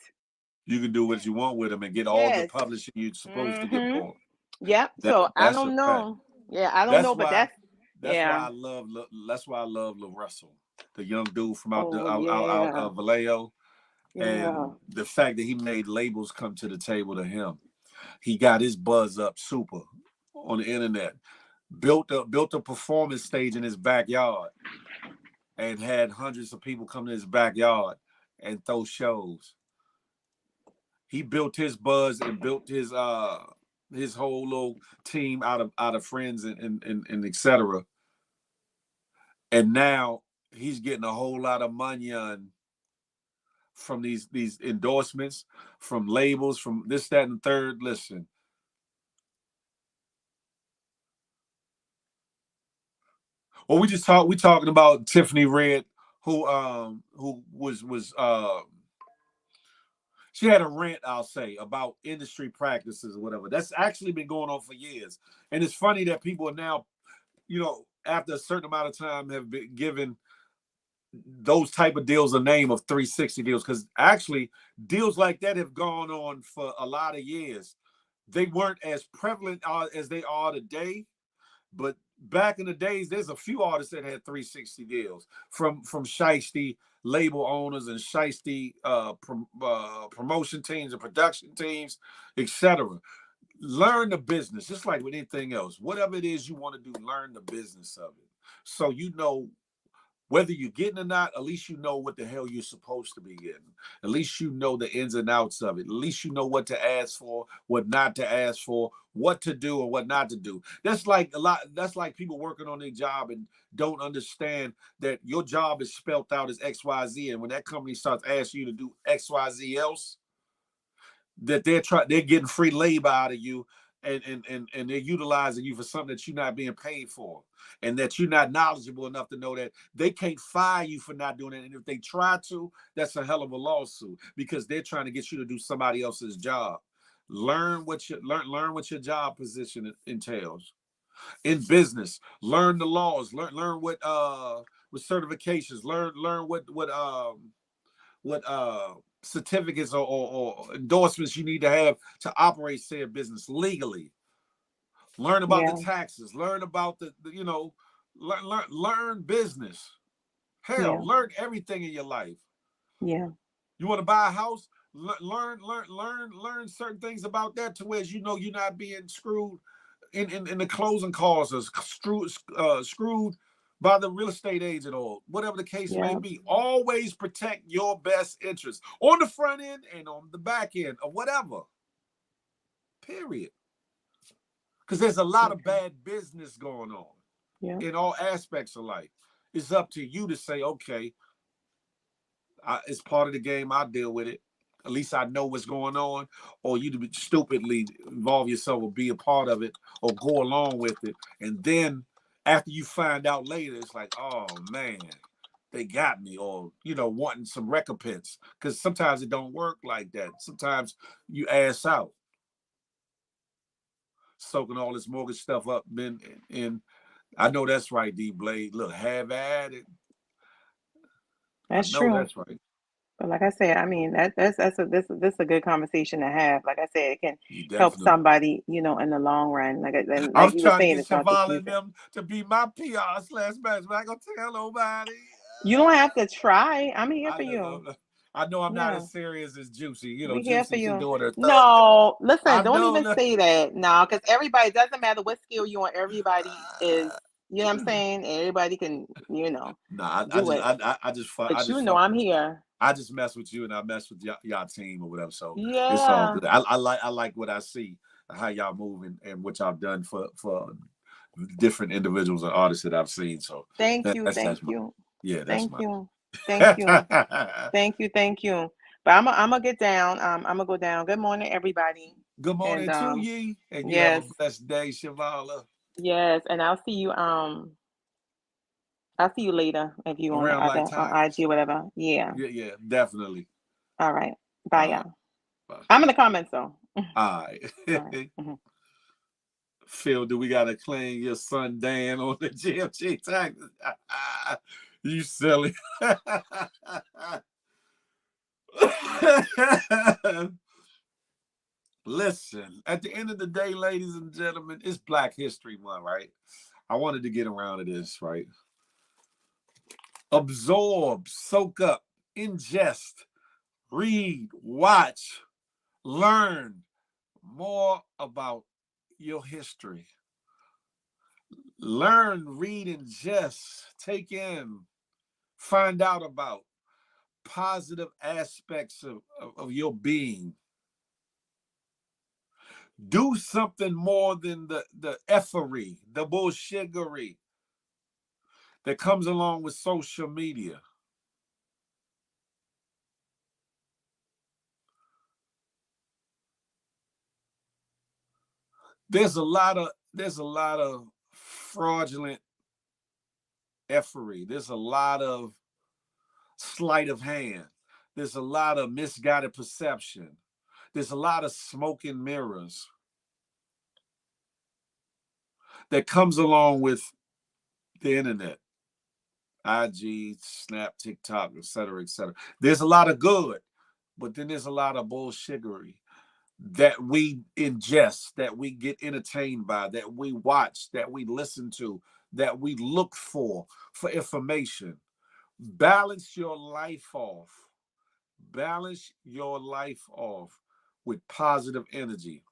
[SPEAKER 1] You can do what you want with them and get all the publishing you're supposed to get for them.
[SPEAKER 4] Yep. So I don't know. Yeah, I don't know, but that's why I love Lil Russell, the young dude from out of Vallejo.
[SPEAKER 1] And the fact that he made labels come to the table to him. He got his buzz up super on the internet. Built a performance stage in his backyard and had hundreds of people come to his backyard and throw shows. He built his buzz and built his whole little team out of friends and etc. And now he's getting a whole lot of money from these endorsements, from labels, from this, that, and the third. Listen. Well, we talking about Tiffany Red, who was she had a rant, I'll say, about industry practices or whatever. That's actually been going on for years. And it's funny that people are now, you know, after a certain amount of time have been given those type of deals a name of 360 deals, because actually deals like that have gone on for a lot of years. They weren't as prevalent as they are today, but back in the days, there's a few artists that had 360 deals from shiesty label owners and shiesty promotion teams and production teams, etc. Learn the business, just like with anything else. Whatever it is you want to do, learn the business of it. So you know whether you're getting or not, at least you know what the hell you're supposed to be getting. At least you know the ins and outs of it. At least you know what to ask for, what not to ask for, what to do and what not to do. That's like people working on their job and don't understand that your job is spelled out as XYZ. And when that company starts asking you to do XYZ else, that they're getting free labor out of you, and they're utilizing you for something that you're not being paid for, and that you're not knowledgeable enough to know that they can't fire you for not doing it. And if they try to, that's a hell of a lawsuit, because they're trying to get you to do somebody else's job. Learn what your job position entails. In business, learn the laws, learn what with certifications, learn what certificates or endorsements you need to have to operate said business legally. Learn about the taxes. Learn about the learn business. Hell, learn everything in your life.
[SPEAKER 4] Yeah.
[SPEAKER 1] You want to buy a house? Learn certain things about that, to where you know you're not being screwed in the closing costs, or screwed by the real estate agent, or whatever the case may be. Always protect your best interest on the front end and on the back end, or whatever. Period. Because there's a lot of bad business going on in all aspects of life. It's up to you to say, okay, it's part of the game. I'll deal with it. At least I know what's going on. Or you to stupidly involve yourself or be a part of it or go along with it. And then after you find out later, it's like, oh man, they got me, or wanting some recompense. Because sometimes it don't work like that. Sometimes you ass out, soaking all this mortgage stuff up. And I know that's right, D Blade. Look, have at it.
[SPEAKER 4] That's true.
[SPEAKER 1] That's right.
[SPEAKER 4] But like I said, I mean this is a good conveation to have. Like I said, it can help somebody, in the long run. Like
[SPEAKER 1] I'm
[SPEAKER 4] you were
[SPEAKER 1] trying
[SPEAKER 4] saying,
[SPEAKER 1] to get
[SPEAKER 4] it's not just
[SPEAKER 1] Shavala and
[SPEAKER 4] music.
[SPEAKER 1] them to be my PR/manager. I'm not gonna tell nobody.
[SPEAKER 4] You don't have to try. I'm here for you.
[SPEAKER 1] I know I'm not as serious as Juicy.
[SPEAKER 4] We here for
[SPEAKER 1] Juicy,
[SPEAKER 4] you.
[SPEAKER 1] she doing her thing.
[SPEAKER 4] No, listen, don't even say that now, because everybody, doesn't matter what skill you on. Everybody is, you know what I'm saying. Everybody can, do it.
[SPEAKER 1] I just
[SPEAKER 4] I'm here.
[SPEAKER 1] I just mess with you, and I mess with y'all team or whatever. So
[SPEAKER 4] yeah,
[SPEAKER 1] it's all good. I like what I see, how y'all move, and what y'all done for different individuals and artists that I've seen. So
[SPEAKER 4] thank you.
[SPEAKER 1] Yeah,
[SPEAKER 4] Thank you. But I'm gonna get down. I'm gonna go down. Good morning, everybody.
[SPEAKER 1] Good morning to ye, and you have a blessed day, Shavala.
[SPEAKER 4] Yes, and I'll see you. I'll see you later if you on IG or whatever. Yeah.
[SPEAKER 1] Yeah, definitely.
[SPEAKER 4] All right. Bye, y'all. Bye. I'm in the comments though.
[SPEAKER 1] All right. Mm-hmm. Phil, do we gotta claim your son Dan on the GMG tag? You silly. Listen, at the end of the day, ladies and gentlemen, it's Black History Month, right? I wanted to get around to this, right? Absorb, soak up, ingest, read, watch, learn more about your history. Learn, read, ingest, take in, find out about positive aspects of your being. Do something more than the effery, the bullshittery that comes along with social media. There's a lot of fraudulent effery. There's a lot of sleight of hand. There's a lot of misguided perception. There's a lot of smoke and mirrors that comes along with the internet, IG, Snap, TikTok, etc., etc. There's a lot of good, but then there's a lot of bullshittery that we ingest, that we get entertained by, that we watch, that we listen to, that we look for information. Balance your life off. Balance your life off with positive energy,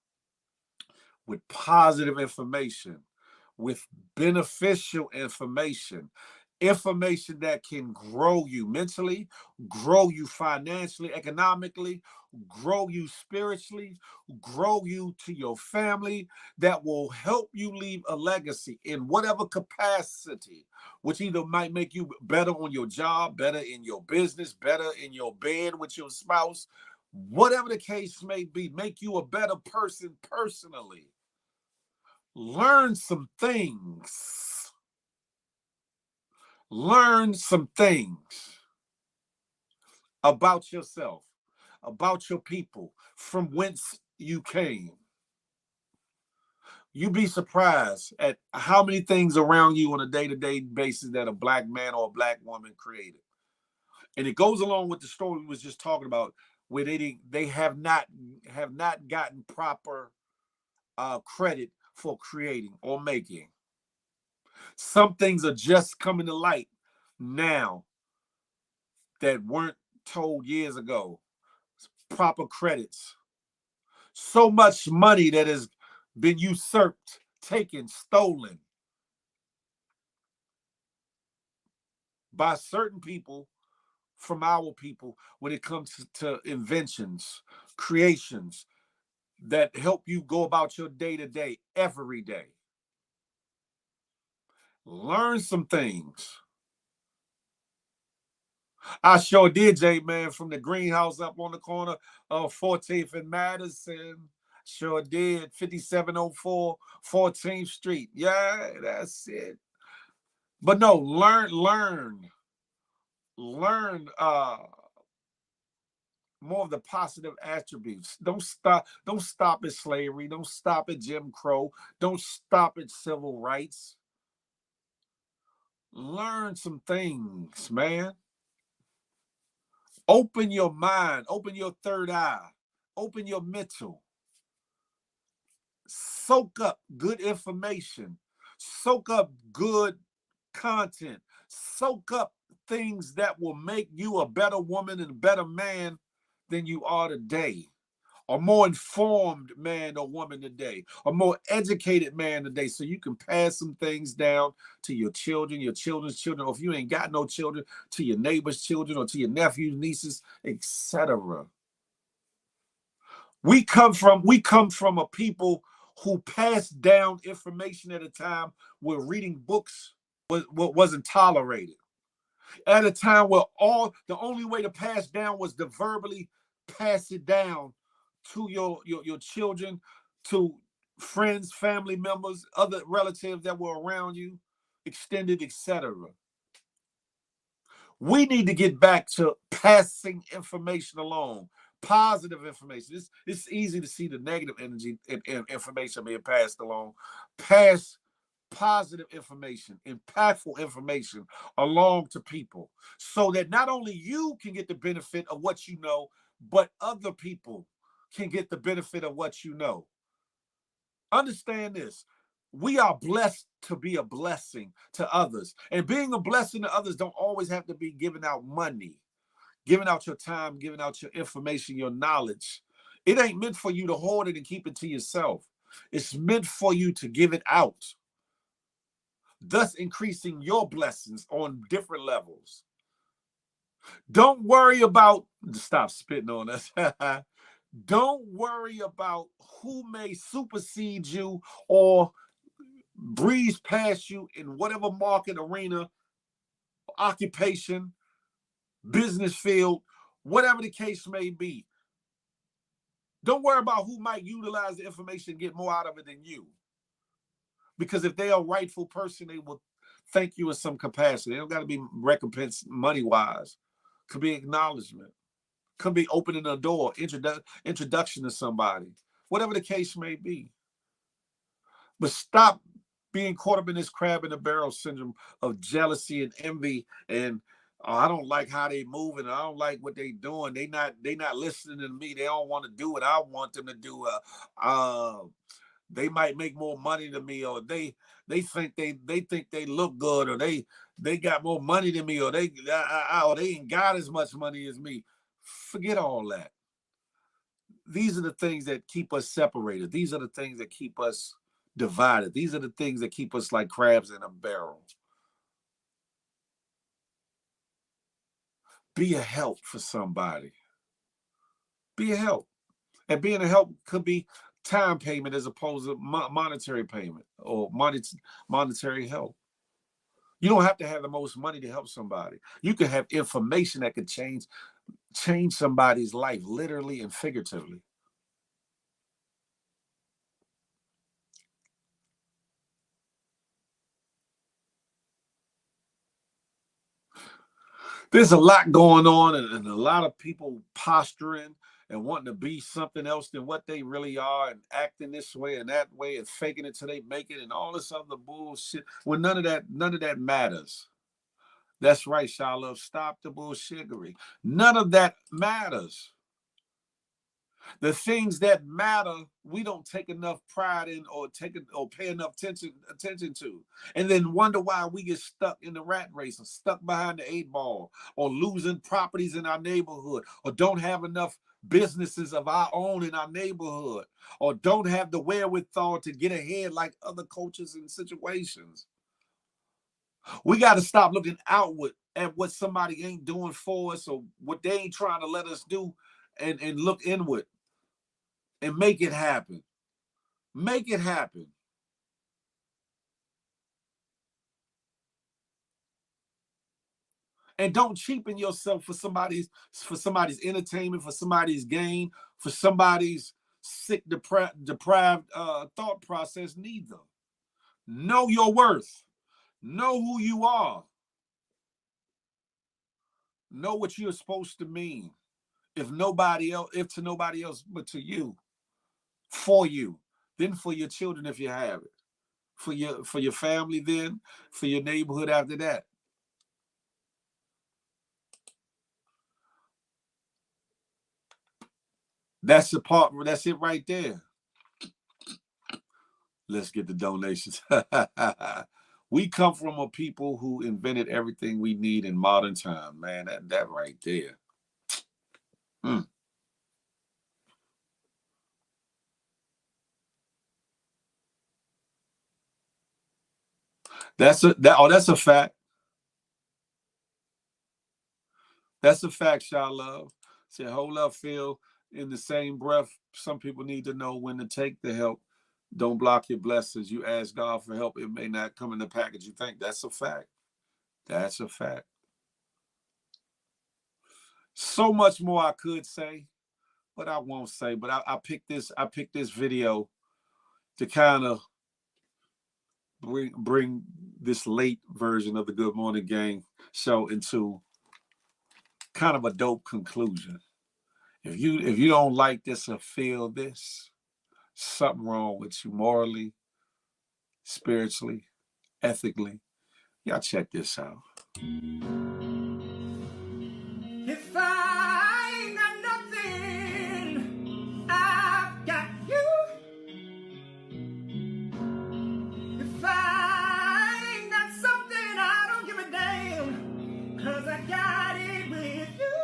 [SPEAKER 1] with positive information, with beneficial information, information that can grow you mentally, grow you financially, economically, grow you spiritually, grow you to your family, that will help you leave a legacy in whatever capacity, which either might make you better on your job, better in your business, better in your bed with your spouse, whatever the case may be, make you a better person personally. Learn some things. Learn some things about yourself, about your people, from whence you came. You'd be surprised at how many things around you on a day-to-day basis that a black man or a black woman created. And it goes along with the story we was just talking about, where they have not gotten proper credit for creating or making. Some things are just coming to light now that weren't told years ago. Proper credits. So much money that has been usurped, taken, stolen by certain people from our people when it comes to inventions, creations that help you go about your day-to-day every day. Learn some things. I sure did, J man, from the greenhouse up on the corner of 14th and Madison. Sure did. 5704 14th Street. Yeah, that's it. But no, learn more of the positive attributes. Don't stop at slavery. Don't stop at Jim Crow. Don't stop at civil rights. Learn some things, man. Open your mind, open your third eye, open your mental. Soak up good information, soak up good content, soak up things that will make you a better woman and a better man than you are today. A more informed man or woman today, a more educated man today, so you can pass some things down to your children, your children's children, or if you ain't got no children, to your neighbor's children or to your nephews, nieces, etc. We come from a people who passed down information at a time where reading books wasn't tolerated. At a time where the only way to pass down was to verbally pass it down to your children, to friends, family members, other relatives that were around you, extended, etc. We need to get back to passing information along, positive information. It's easy to see the negative energy and information being passed along. Pass positive information, impactful information along to people, so that not only you can get the benefit of what you know, but other people can get the benefit of what you know. Understand this. We are blessed to be a blessing to others. And being a blessing to others don't always have to be giving out money, giving out your time, giving out your information, your knowledge. It ain't meant for you to hoard it and keep it to yourself. It's meant for you to give it out, thus increasing your blessings on different levels. Don't worry about, stop spitting on us. Don't worry about who may supersede you or breeze past you in whatever market, arena, occupation, business field, whatever the case may be. Don't worry about who might utilize the information and get more out of it than you. Because if they are a rightful person, they will thank you in some capacity. They don't got to be recompensed money-wise. Could be acknowledgement. Could be opening a door, introduction to somebody. Whatever the case may be. But stop being caught up in this crab in the barrel syndrome of jealousy and envy and I don't like how they moving. I don't like what they doing. They not listening to me. They don't want to do what I want them to do. They might make more money than me, or they think they look good, or they got more money than me, or they ain't got as much money as me. Forget all that. These are the things that keep us separated. These are the things that keep us divided. These are the things that keep us like crabs in a barrel. Be a help for somebody. Be a help. And being a help could be time payment as opposed to monetary payment or monetary help. You don't have to have the most money to help somebody. You can have information that could change somebody's life, literally and figuratively. There's a lot going on, and a lot of people posturing and wanting to be something else than what they really are, and acting this way and that way and faking it till they make it and all this other bullshit. Well, none of that matters. That's right, Shalom. Stop the bullshittery. None of that matters. The things that matter, we don't take enough pride in or pay enough attention to. And then wonder why we get stuck in the rat race or stuck behind the 8 ball or losing properties in our neighborhood or don't have enough businesses of our own in our neighborhood or don't have the wherewithal to get ahead like other cultures and situations. We got to stop looking outward at what somebody ain't doing for us or what they ain't trying to let us do and look inward. And make it happen. Make it happen. And don't cheapen yourself for somebody's entertainment, for somebody's gain, for somebody's sick, deprived thought process neither. Know your worth. Know who you are. Know what you're supposed to mean. If to nobody else but to you. For you. Then for your children if you have it. For your family then, for your neighborhood after that. That's the part. That's it right there. Let's get the donations. We come from a people who invented everything we need in modern time, man. That right there. That's a fact. That's a fact, Sha Love. Say, hold up, Phil. In the same breath, some people need to know when to take the help. Don't block your blessings. You ask God for help, it may not come in the package you think. That's a fact. That's a fact. So much more I could say, but I won't say. But I picked this video to kind of bring this late version of the Good Morning Gang show into kind of a dope conclusion. If you don't like this or feel this, something wrong with you morally, spiritually, ethically. Y'all check this out.
[SPEAKER 5] If I ain't got nothing, I've got you. If I ain't got something, I don't give a damn, 'cause I got it with you.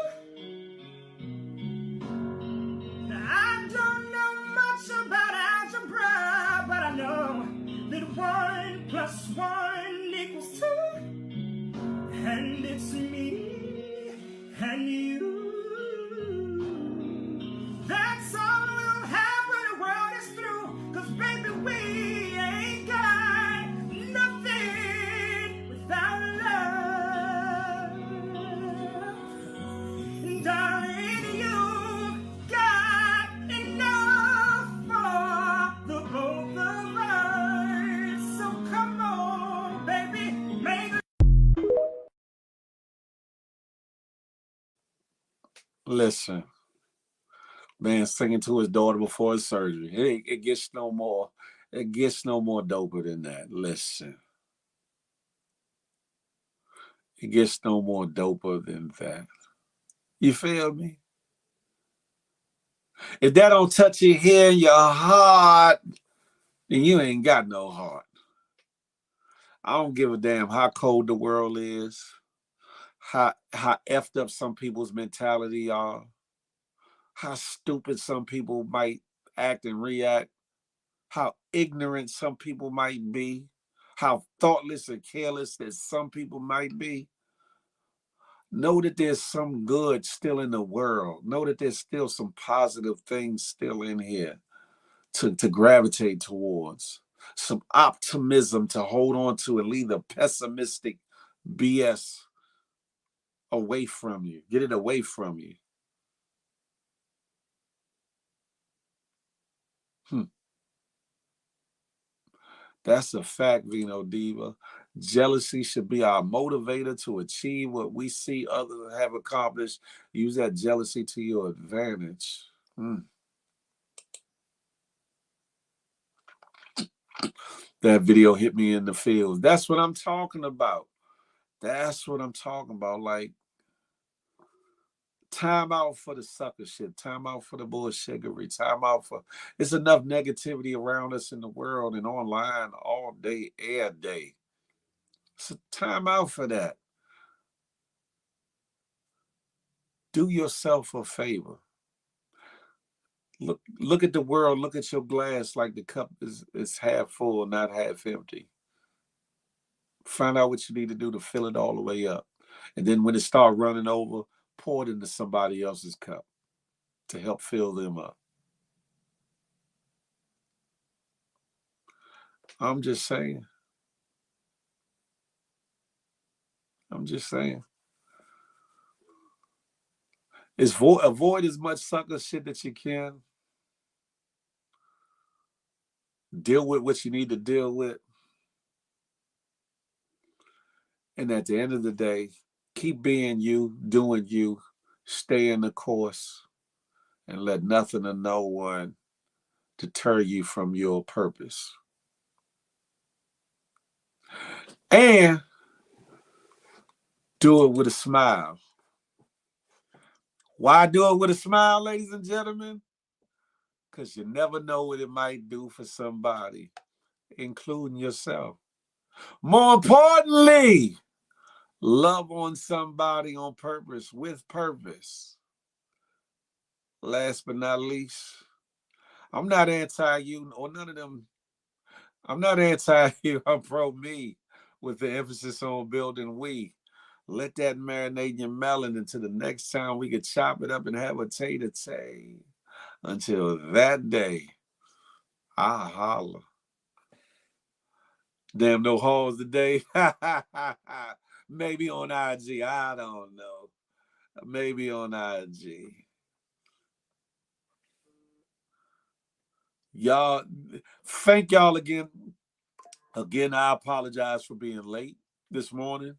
[SPEAKER 5] Now, I don't know much about algebra, but I know that 1 + 1 = 2. And it's me and you. That's all we'll have when the world is through. 'Cause baby, we ain't got nothing without love. And darling, you've got enough for the both of us. So come on, baby, make
[SPEAKER 1] Listen, man, singing to his daughter before his surgery. It gets no more. It gets no more doper than that. Listen, it gets no more doper than that. You feel me? If that don't touch your head, your heart, then you ain't got no heart. I don't give a damn how cold the world is, how effed up some people's mentality are, how stupid some people might act and react, how ignorant some people might be, how thoughtless and careless that some people might be, know that there's some good still in the world. Know that there's still some positive things still in here to gravitate towards. Some optimism to hold on to and leave the pessimistic BS away from you. Get it away from you. That's a fact, Vino Diva. Jealousy should be our motivator to achieve what we see others have accomplished. Use that jealousy to your advantage. That video hit me in the feels. That's what I'm talking about. That's what I'm talking about. Like, time out for the sucker shit. Time out for the bullshittery. Time out for... It's enough negativity around us in the world and online all day, air day. So time out for that. Do yourself a favor. Look at the world. Look at your glass like the cup is half full, not half empty. Find out what you need to do to fill it all the way up. And then when it starts running over, pour it into somebody else's cup to help fill them up. I'm just saying. I'm just saying. Avoid as much sucker shit that you can. Deal with what you need to deal with. And at the end of the day, keep being you, doing you, stay in the course, and let nothing or no one deter you from your purpose. And do it with a smile. Why do it with a smile, ladies and gentlemen? Because you never know what it might do for somebody, including yourself. More importantly, love on somebody on purpose, with purpose. Last but not least, I'm not anti-you or none of them. I'm not anti-you. I'm pro-me with the emphasis on building we. Let that marinate in your melon until the next time we can chop it up and have a tay-to-tay. Until that day, I holla. Damn, no halls today. Maybe on IG. I don't know. Maybe on IG. Y'all, thank y'all again. Again, I apologize for being late this morning.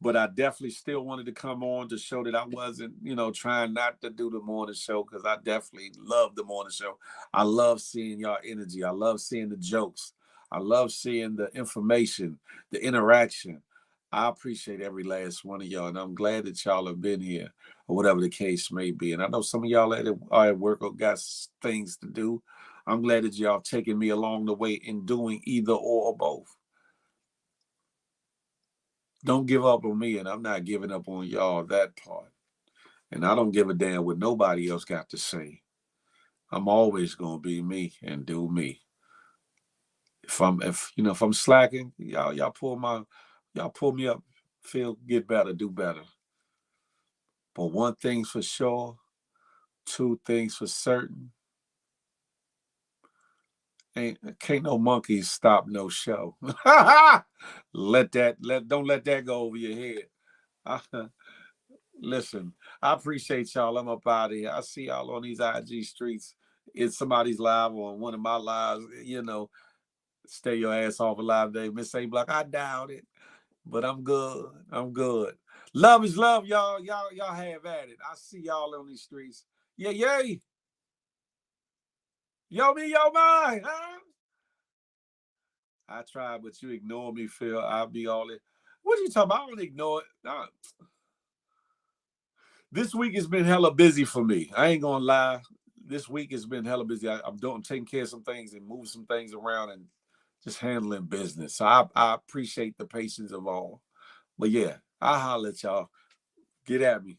[SPEAKER 1] But I definitely still wanted to come on to show that I wasn't, trying not to do the morning show, because I definitely love the morning show. I love seeing y'all energy. I love seeing the jokes. I love seeing the information, the interaction. I appreciate every last one of y'all, and I'm glad that y'all have been here, or whatever the case may be. And I know some of y'all are at work or got things to do. I'm glad that y'all taking me along the way in doing either or both. Don't give up on me, and I'm not giving up on y'all, that part. And I don't give a damn what nobody else got to say. I'm always gonna be me and do me. If I'm slacking, y'all pull me up, get better, do better. But one thing's for sure, two things for certain. Can't no monkeys stop no show. Don't let that go over your head. Listen, I appreciate y'all. I'm up out of here. I see y'all on these IG streets. It's somebody's live or one of my lives, stay your ass off a live day. Miss A Block, I doubt it. But I'm good. I'm good. Love is love, y'all. Y'all have at it. I see y'all on these streets. Yeah, yay. Yo, me, yo, mine, huh? I try, but you ignore me, Phil. I'll be all in. What are you talking about? I don't ignore it. This week has been hella busy for me. I ain't gonna lie. This week has been hella busy. I'm taking care of some things and moving some things around and just handling business. So I appreciate the patience of all. But yeah, I'll holler at y'all. Get at me.